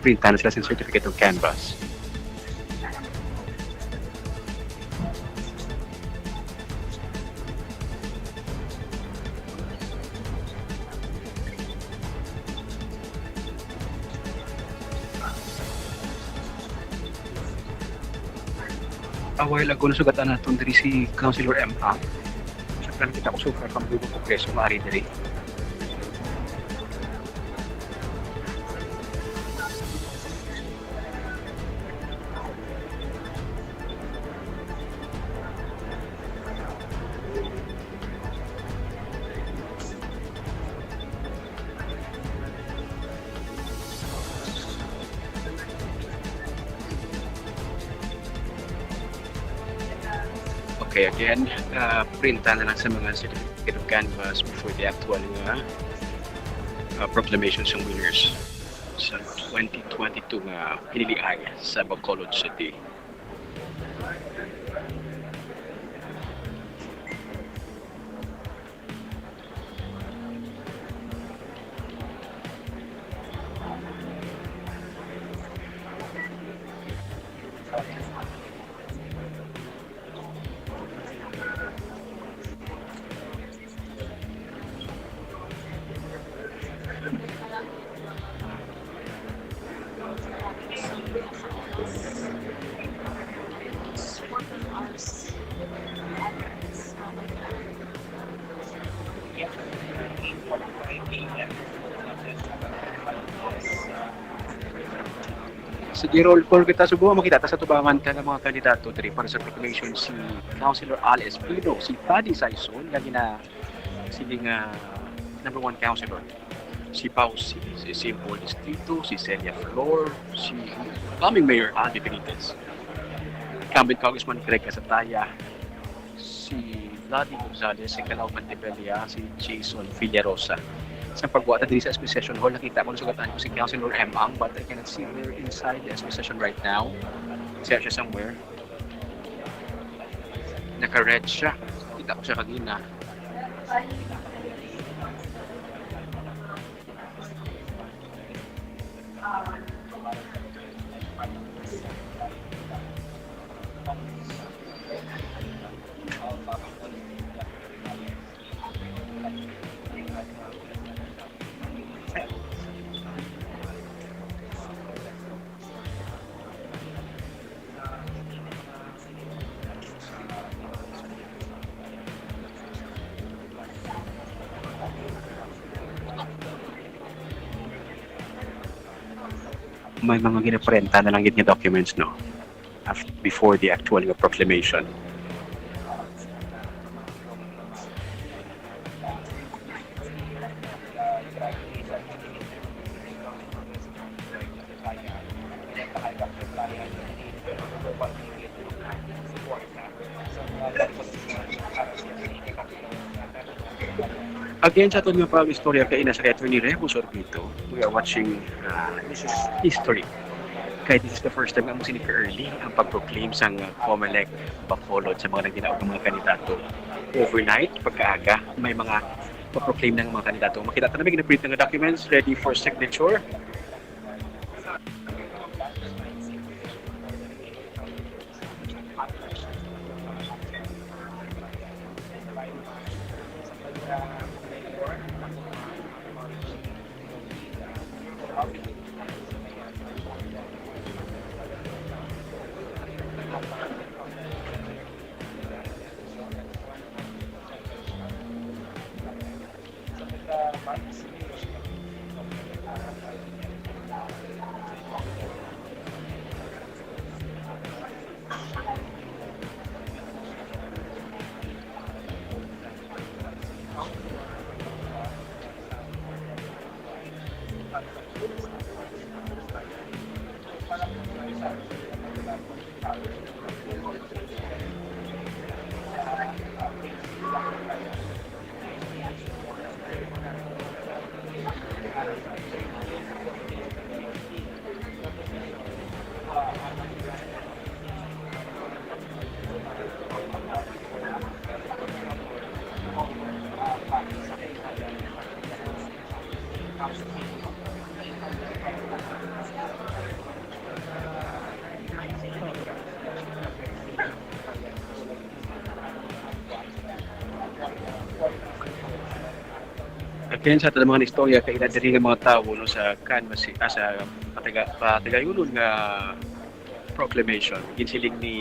Printahan sila sa certificate of canvas. A while ago, nasugatan natin diri si Councilor M.A. Sa plan kita ko super kang bugo ko preso maari diri. Okay, again, printa na lang sa mga certificate of canvas before the actual proclamation ng winners sa 2022 nga Pinili-Ay sa Bacolod City. Sige, roll call kita. Subukan makita ta sa tubangan ka ng mga kandidato diri para sa proclamation si Councilor Al Espino, si Paddy Saison, lagi na sige nga number 1 councilor. Si Pausi, si Simple Distrito, si Celia Flor, si coming Mayor Aldi Benitez, incumbent Congressman Greg Casataya, si Vladdy Gonzalez, si Calao Mantebelia, si Jason Villarosa. Sa pagbuhat din sa SP Session Hall, nakita ko na sugatan ko si Councilor M. Ang, but I cannot see her inside the SP Session right now. Siya somewhere. Naka-red siya. Kita ko siya kanina. May mga ginaprenta na lang yun yung documents, no? Before the actual proclamation. Again, sa aton nga pag-istorya kay nasa Attorney Remus Orbito, we are watching, this is history. Kaya this is the first time nga mo sinika early ang pag-proclaim sa COMELEC Bacolod sa mga nagdinaog ng mga kandidato. Overnight, pagkaaga, may mga pa-proclaim ng mga kandidato. Makita na may gina-print ng documents ready for signature. Again, sa ating mga istorya, kainadiri ng mga tao no, sa canvas, sa patagayunon nga proclamation. Ginsiling ni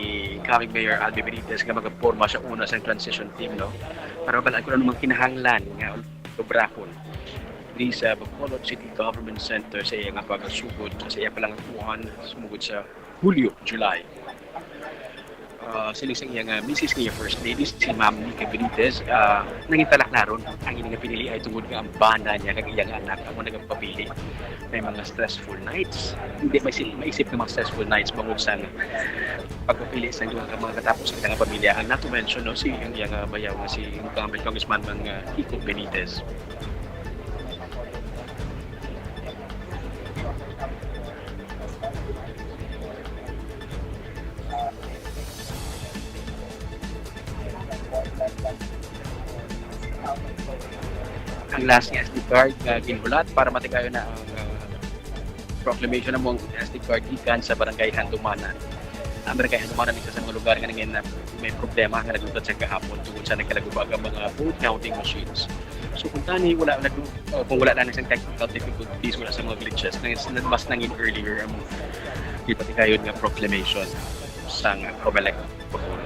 coming Mayor Aldi Benitez nga magaporma siya una sa transition team, no? Para mabalaan ko na namang kinahanglan nga obrakon di sa Bacolod City Government Center sa iya nga pagasugod sa iya palang akuhan sumugod sa Hulyo, July. sila sa iyang Mrs. niya First Lady, si Ma'am Nika Benitez, nanging talaklaron ang inyong Pinili-Ay tungod nga ang bana niya kag iyang anak ang nagpapili. May mga stressful nights, hindi maisip ng mga stressful nights bangod sa pagpapili sa duha ka mga katapos ang kanyang pamilya. Ang not to mention no, si iyang bayaw nga si incumbent Congressman Kiko Benitez. Ang last nga SD card ginulat para matigayo na ang proclamation na mong SD card gikan sa barangay Handumana. Ang barangay Handumana isa sa mga lugar nga nangin na may problema nga naglutat sa kahapon tungkol sa nagkalagubag ang mga vote counting machines. So kung kung wala lang isang technical difficulties, wala sa mga glitches, mas nangin earlier ang ipatigayon nga proclamation sa COMELEC Bacolod.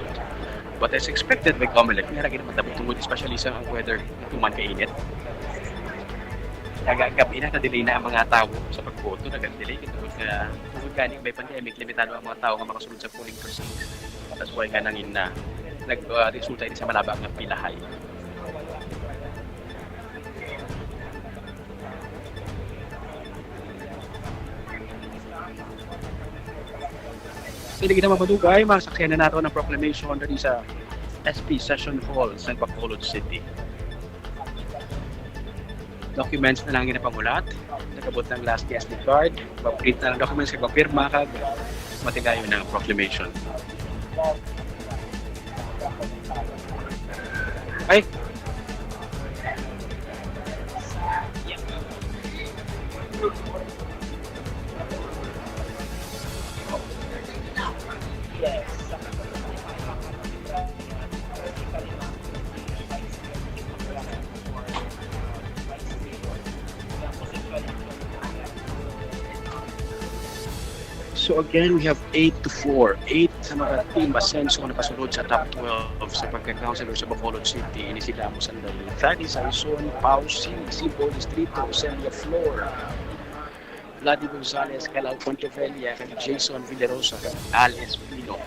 But as expected by COMELEC, nga rin naman tungkol especially sa weather na tuman kainit. Gabi na delay na ang mga tao sa pagboto, nag-delay tungkol ganing may pandemic, limitado ang mga tao nga makasunod sa polling precincts. That's why nga nangin na nag-resulta din sa malaba ng pilahay. Hindi kita mapadugay, masaksiyan na nato ng proclamation dali sa SP Session Hall sa Bacolod City. Documents na lang ginapangulat, nagabot ng last SD card, mag-print na ng documents kag papirma kag matigayo ng proclamation. Ay! So again, we have 8-4. 8 sa mga team Asenso na pasunod sa top 12 sa pagka-councilor sa Bacolod City. Ini sila mo sandali. Thady Saison, Pausi, Sibo Distrito, Celia Flor, Vladi Gonzalez, Calao Pontevilla, Jason Villarosa, Al Espino.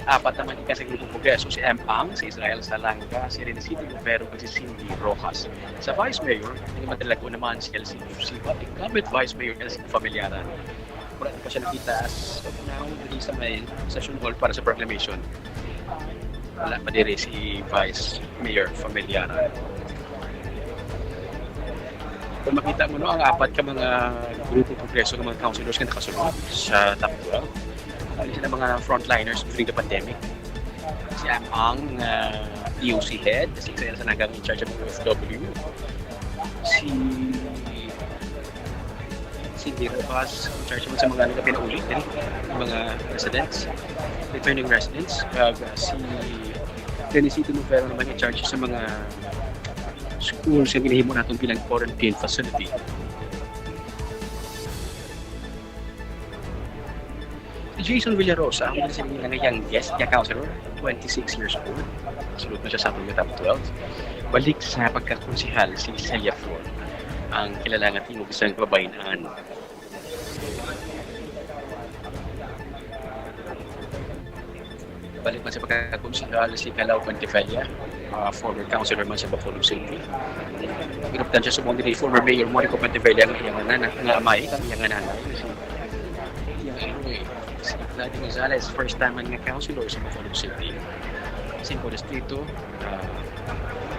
Apat naman ika sa Grupo Progreso, si M. Ang, si Israel Salanga, si Renesito Lupero, at si Cindy Rojas. Sa Vice Mayor, hindi matalago naman si LC Luciba, incumbent Vice Mayor LC Familiaran. Wala pa siya nakita as of now dito sa may session hall para sa proclamation. Wala pa diri si Vice Mayor Familiaran. Kung makita mo no, ang apat ka mga grupo progreso ng mga councilors na nakasunod sa top 12. Ano sila mga frontliners during the pandemic. Si Amang, EOC head, si Israel Sanagang in charge of OFW. Si Cindy Rojas, in charge mo sa mga pinaulit din, mga residents, returning residents. Si Renesito Lupero naman in charge sa mga schools yung ginahimo natin bilang quarantine facility. Jason Villarosa, ang mga sila nga youngest niya councilor, 26 years old. Sunod na siya sa ating top 12. Balik sa pagkakonsihal si Celia Flor, ang kilala nga tingog isang kababainaan. Balik man sa pagkakonsihal si Calao Pontevilla, former councilor man sa Bacolod City. Pinuptan siya sa mga former mayor Monico Pontevilla nga amay, yung nanay. Si Vladi Gonzalez, first time nga councilor sa Bacolod City. Cinco Distrito,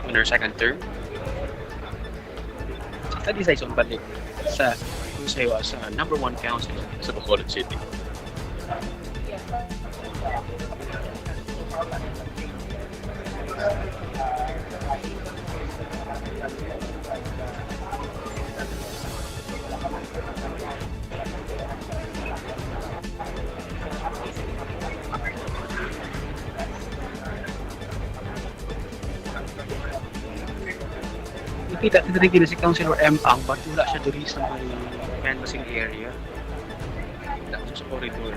on her second term. Thady Saison balik sa Kusayo sa number 1 councilor sa Bacolod City. Nakita natin rin si Councilor M. Ang ba't wala siya duri sa may canvassing area. Wala siya sa corridor.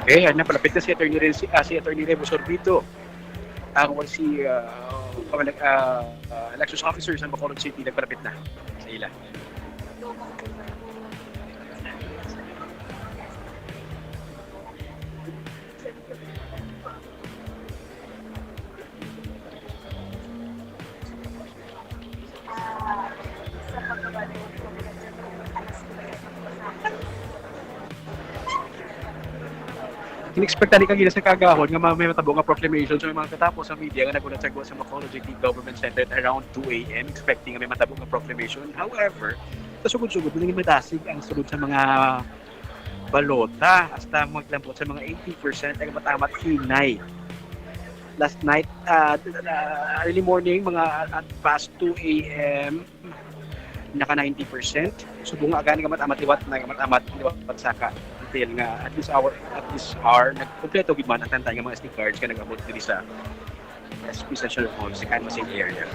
Okay, napalapit na si Attorney Remo Sorbito. Ang si elections officer sa Bacolod City nagpalapit na sa ila. Inexpecta ni kagina sa kagahon nga may matabo nga proclamation sa mga katapos sa media nga nagunat sagwa sa Bacolod City Government Center at around 2 a.m. expecting nga may matabo nga proclamation. However, sa sugod-sugod naging matasig ang sulod sa mga balota hasta maglambot sa mga 80% ang matamat hinay. Last night, early morning, mga at past 2 a.m., naka 90%. Subong nga agani nga matamat-liwat saka until nga at this hour nagkompleto gid man ang tantay nga mga SD cards nga nag-abot diri sa SP Session Hall sa Canvassing area.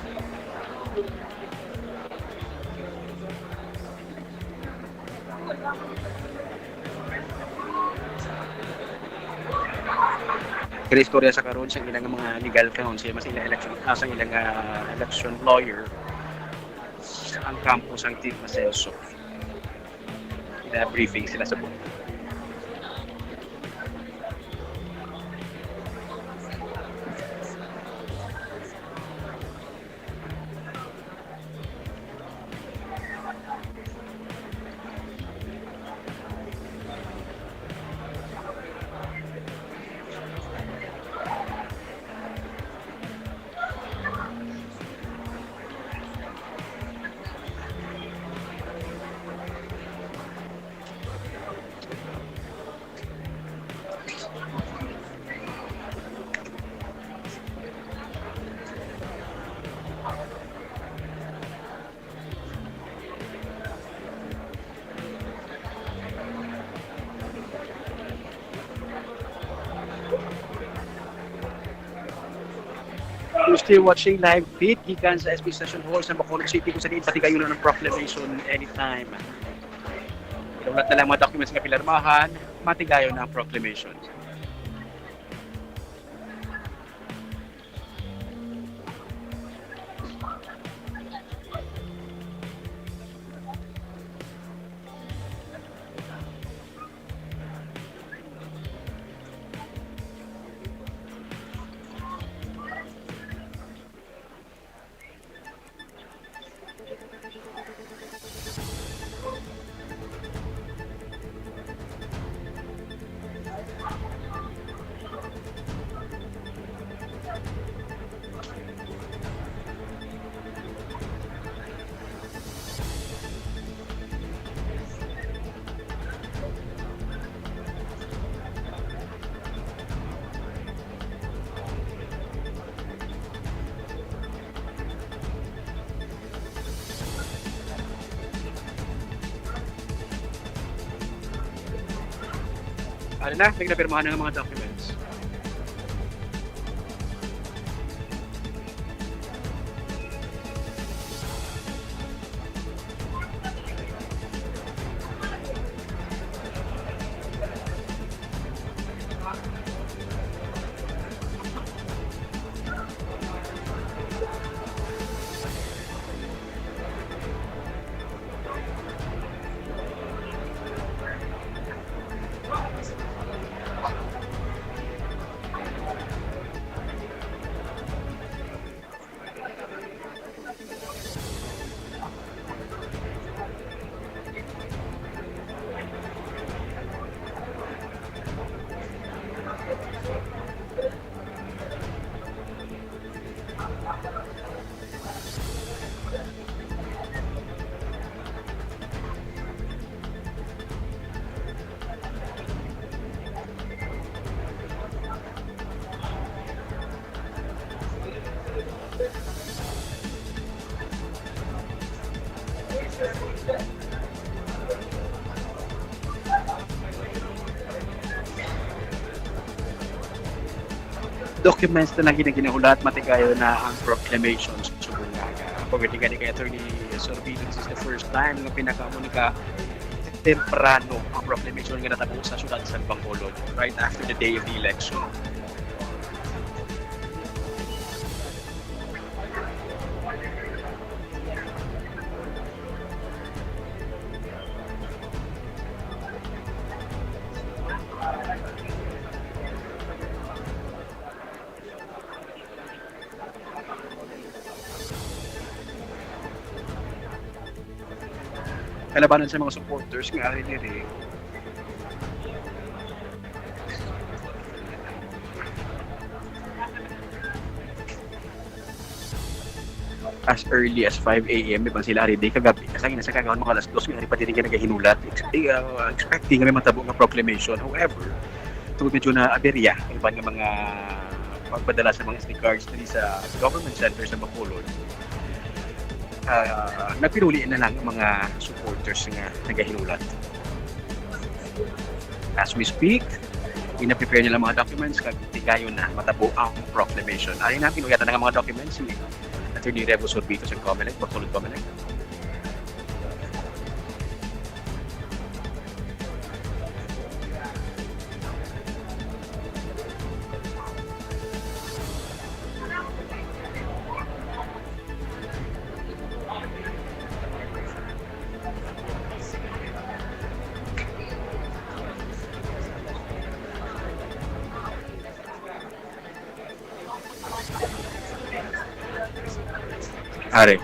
Kaya istorya sa karon sa ilang mga legal counsel mas ilang election lawyer ang campus ang Team Maselso. Ina-briefing sila sa buong. You're still watching live feed gikan sa SP Session Hall sa Bacolod City kung saan ipatigayon na ng proclamation anytime. Inulat na lang mga documents nga pilarmahan, matigayon na ang proclamation. Ano na, nagpirmahan ng mga documents. Documents na lagi na ginahulat matigayo na ang proclamation sa Subunaga. Pagdating kay Attorney Sorbino, this is the first time nga pinakamunika temprano ang proclamation nga natabo sa syudad sa Bacolod right after the day of the election. Kalabanan sa mga supporters nga rin nila as early as 5 a.m. May sila rin day kagabi. Kasi nasa kagawan mga alas 2 nga rin pati rin ka nagahinulat. Expecting nga may matabo nga proclamation. However, ito medyo na aberya. Iba nga mga pagpadala sa mga SD cards sa government center sa Bacolod. Nagpinuli na lang ang mga supporters nga nagahinulat. As we speak, ina-prepare nila mga documents kag tigayon na matabo ang proclamation. Ayon na pinuyatan na mga documents ni Attorney Revo Sorbito sa Comelec, Bacolod Comelec. Are.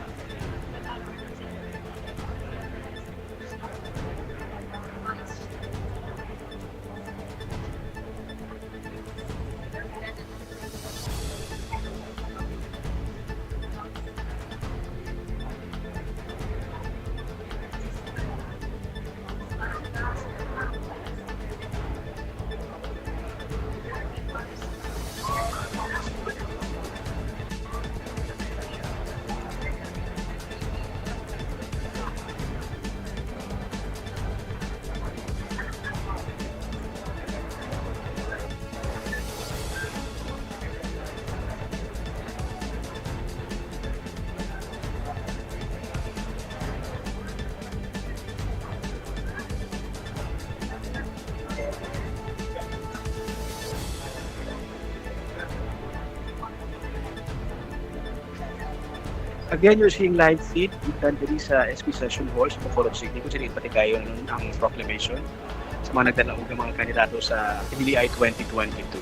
Again, you're seeing live feed dito diri sa SP Session Hall sa Bacolod City kung sino patigayon ang proclamation sa mga nagdalaog ng mga kandidato sa Pinili-Ay 2022.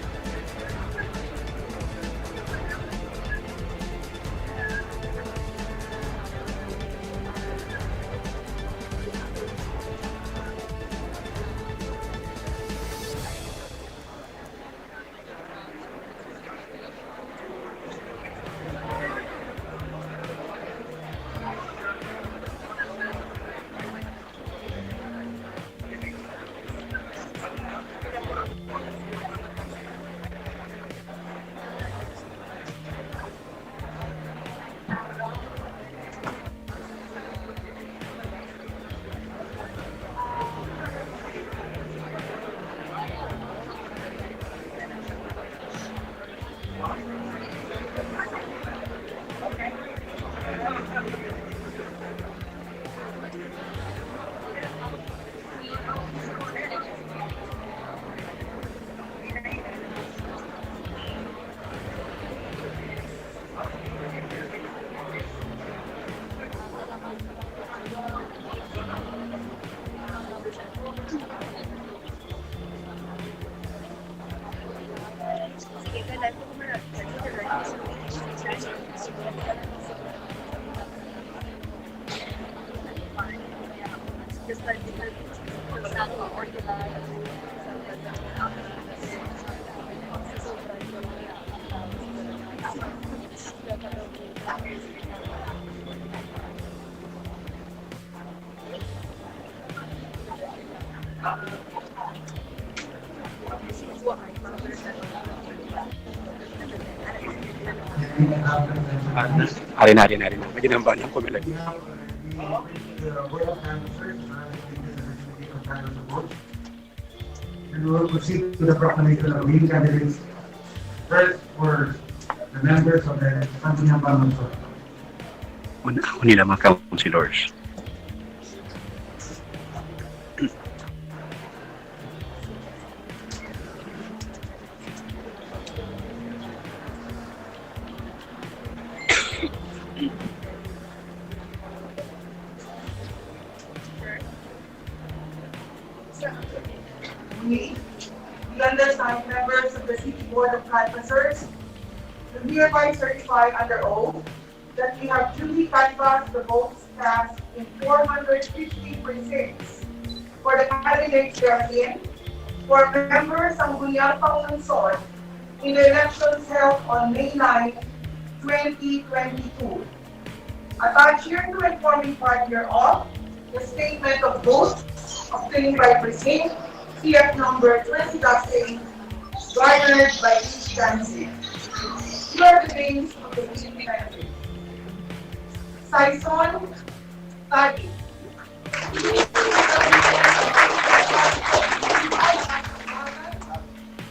Hari-hari. May ginamba niyang kumilag. And we will proceed to the proclamation of leading candidates. First, for the members of the Sangguniang Pambansa. Una nila mga councilors. We, the undersigned members of the City Board of Canvassers, do hereby certify under oath that we have duly canvassed the votes cast in 450 precincts for the candidates therein for members ng Sangguniang Pambansa in the elections held on May 9, 2022. Attached here to informing part hereof, the statement of votes obtained by precinct, CF number 20.8, garnered by each candidate. Here are the names of the leading candidates. Saison Tagi.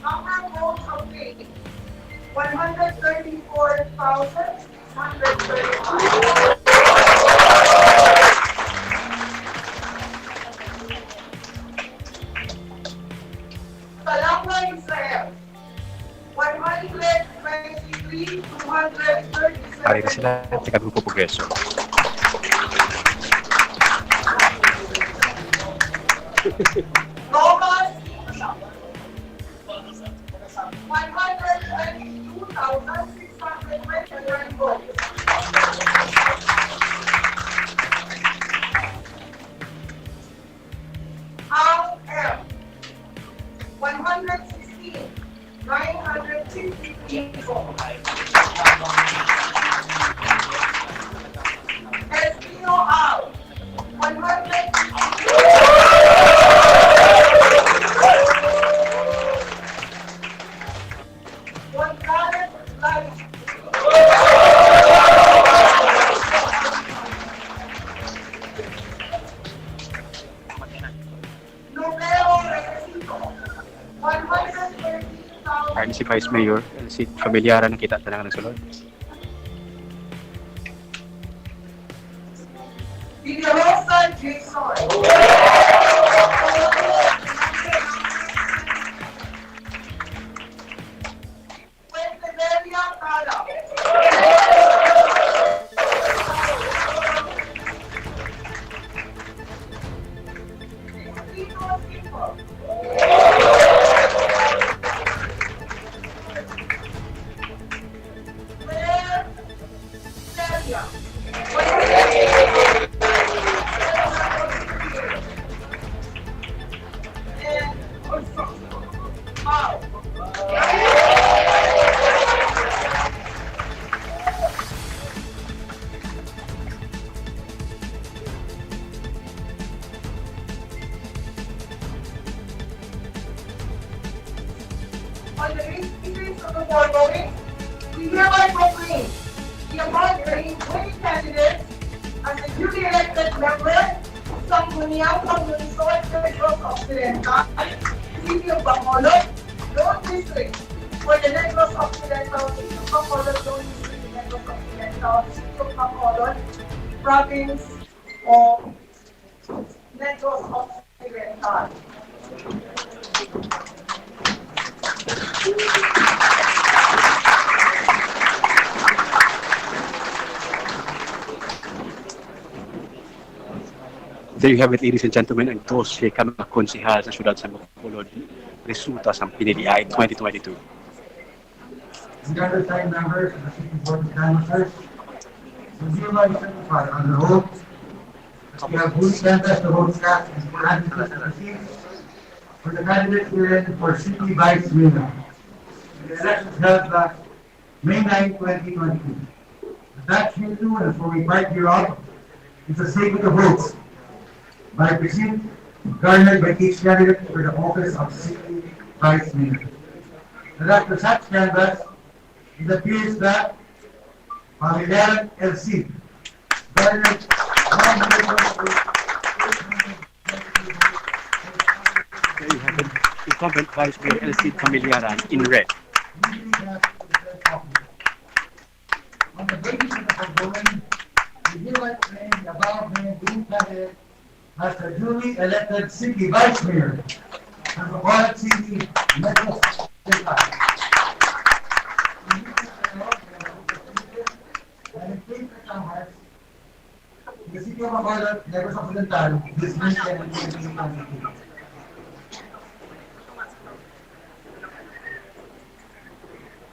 Number of votes obtained, 134,635. Kalangwa Israel, 123,237. Hari na sila sa Grupo Progreso. Thomas, 122,629 votes. Ang M, 116,953 votes. Espino Al, 130,000. Hari si Vice Mayor, si Familiara nakita talaga nagsulod. Villarosa Jason. Fuenteveria Tala. Tito Tipo. Claire Celia. On the basis of the foregoing, we hereby proclaim the above winning candidates as the duly elected member of Sangguniang Pambansa Negros Occidental, City of Bacolod, Lone District, for the Negros Occidental, City of Bacolod, Lone District, Negros Occidental, City of Bacolod, Province of Negros Occidental. There you have it, ladies and gentlemen, ang 12 ka konsehal sa syudad sa Bacolod. Resulta sa Pinili-Ay 2022. The undersigned members of the City Board of Canvassers do hereby certify under oath that we have duly canvassed the votes cast in 450 precincts for the candidates herein for City Vice Mayor. The elections held last May 9, 2022. Attached hereto and forming part hereof is a statement of votes by precinct garnered by each candidate for the office of City Vice Mayor. And after such canvass, it appears that Pamilyar LC garnered 100. There you have it. Incumbent Vice Mayor LC Familiaran in red. On the basis of the foregoing, we hereby claim the above named being candidate as the duly elected city vice mayor of the Bacolod City Metro Area. And in faith and our hearts, the city of Bacolod, Negros Occidental, this May 10, 2022.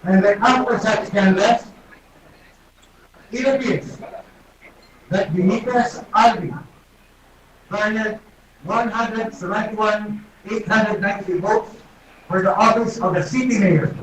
And then after such canvas, it appears that Benitez Alvin garnered 171,890 votes for the office of the city mayor.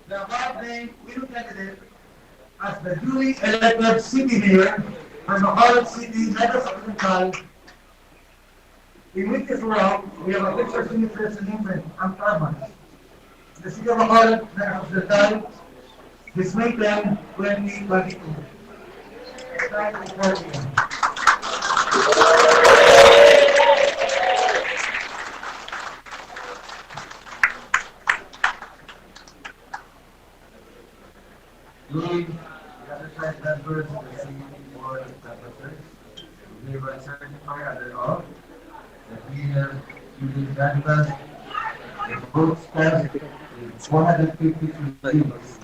The above named winning candidate as the duly elected city mayor for Bacolod City, Negros Occidental. In which is around, we have a picture signatures and imprint and carbon. The city of Bacolod, Negros Occidental, this May 10, 2022. Time is 4 p.m. Duly, the other side members of the city board of deputies, we hereby certify under oath that we have duly canvassed the votes cast is 153 seats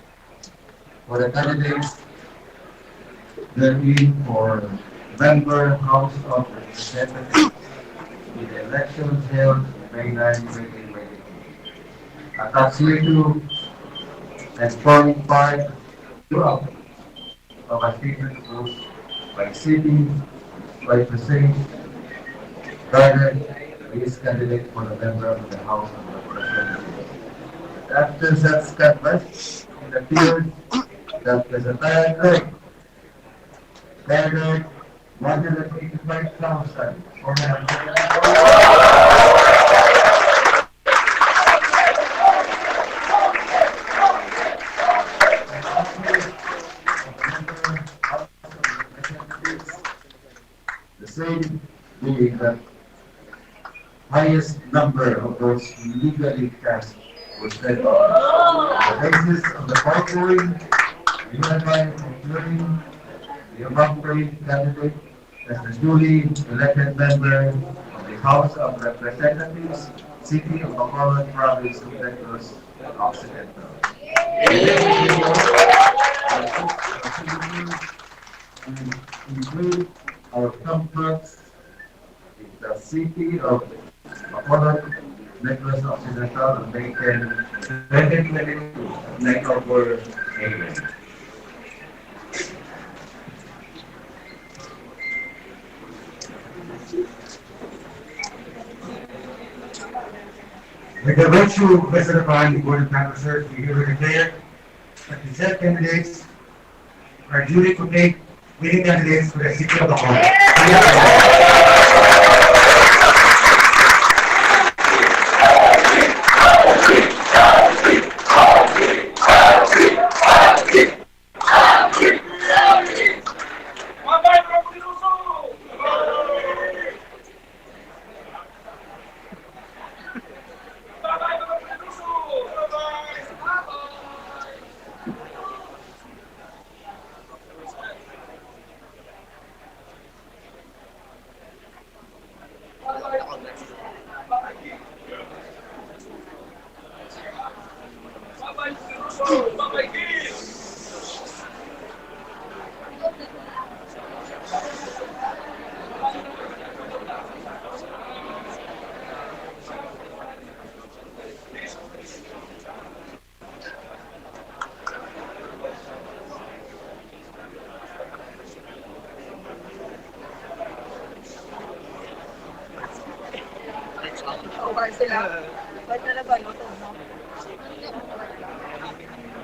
for the candidates therein for member House of Representatives in the elections held May 9, 2022. Attached hereto and forming part of a statement vote by city, by precinct, garnered this candidate for the member of the House of Representatives. After such canvass, it appeared that the entire group garnered 185,474. The same being the highest number of votes legally cast was set on the basis of the foregoing, we hereby concluding the above named candidate as the duly elected member of the House of Representatives, City of Bacolod, Province of Negros Occidental. And include our comforts in the city of Bacolod, Negros Occidental, on May 10, 2022, Necropor, Amen. With the virtue vested upon the Board of Canvassers, we hereby declare that the said candidates are duly to take winning candidates for the city of Bacolod.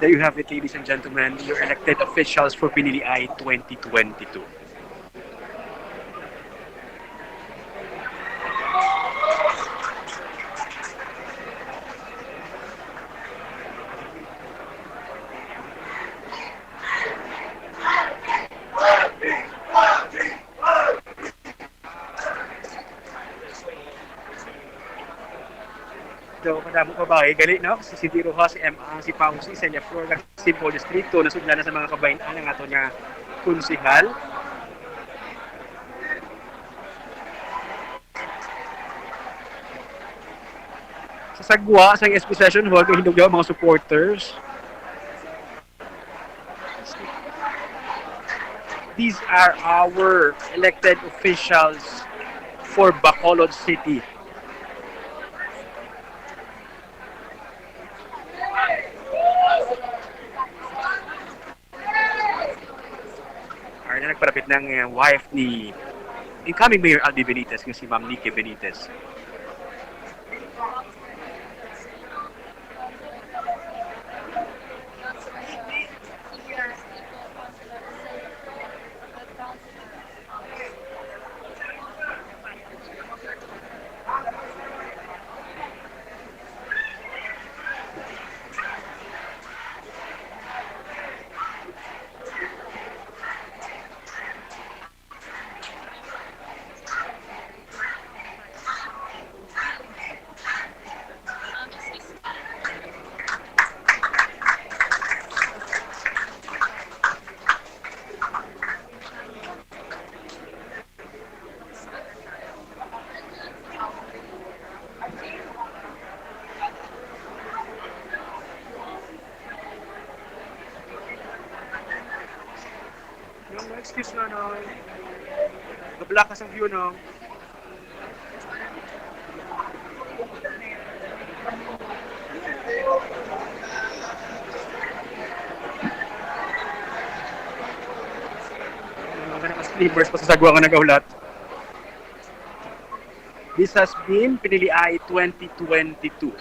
There you have it, ladies and gentlemen, your elected officials for Pinili-Ay 2022. So, madamo pa ba gali no? Si City Rojas, si Pausi, sa Flor, Simple Distrito, nasudlan na sa mga kabayan ang ato nga konsihal. Sa sagwa, sa SP session hall, kung hindog mga supporters. These are our elected officials for Bacolod City. Na nagparapit ng wife ni incoming Mayor Aldi Benitez, nga si Ma'am Nikki Benitez. No, excuse na, no. Gablakas ang view, no. Sleepers pa sa sagwa nga nagaulat. This has been Pinili-Ay 2022.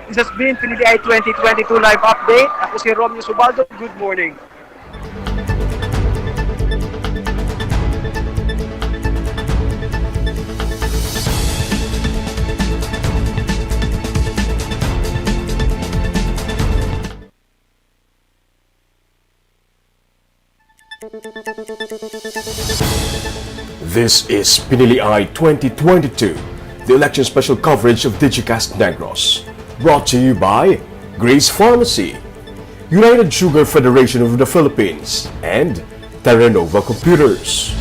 This has been Pinili-Ay 2022 live update. Ako si Romeo Subaldo. Good morning. This is Pinili-Ay 2022, the election special coverage of Digicast Negros. Brought to you by Grace Pharmacy, United Sugar Federation of the Philippines, and Terranova Computers.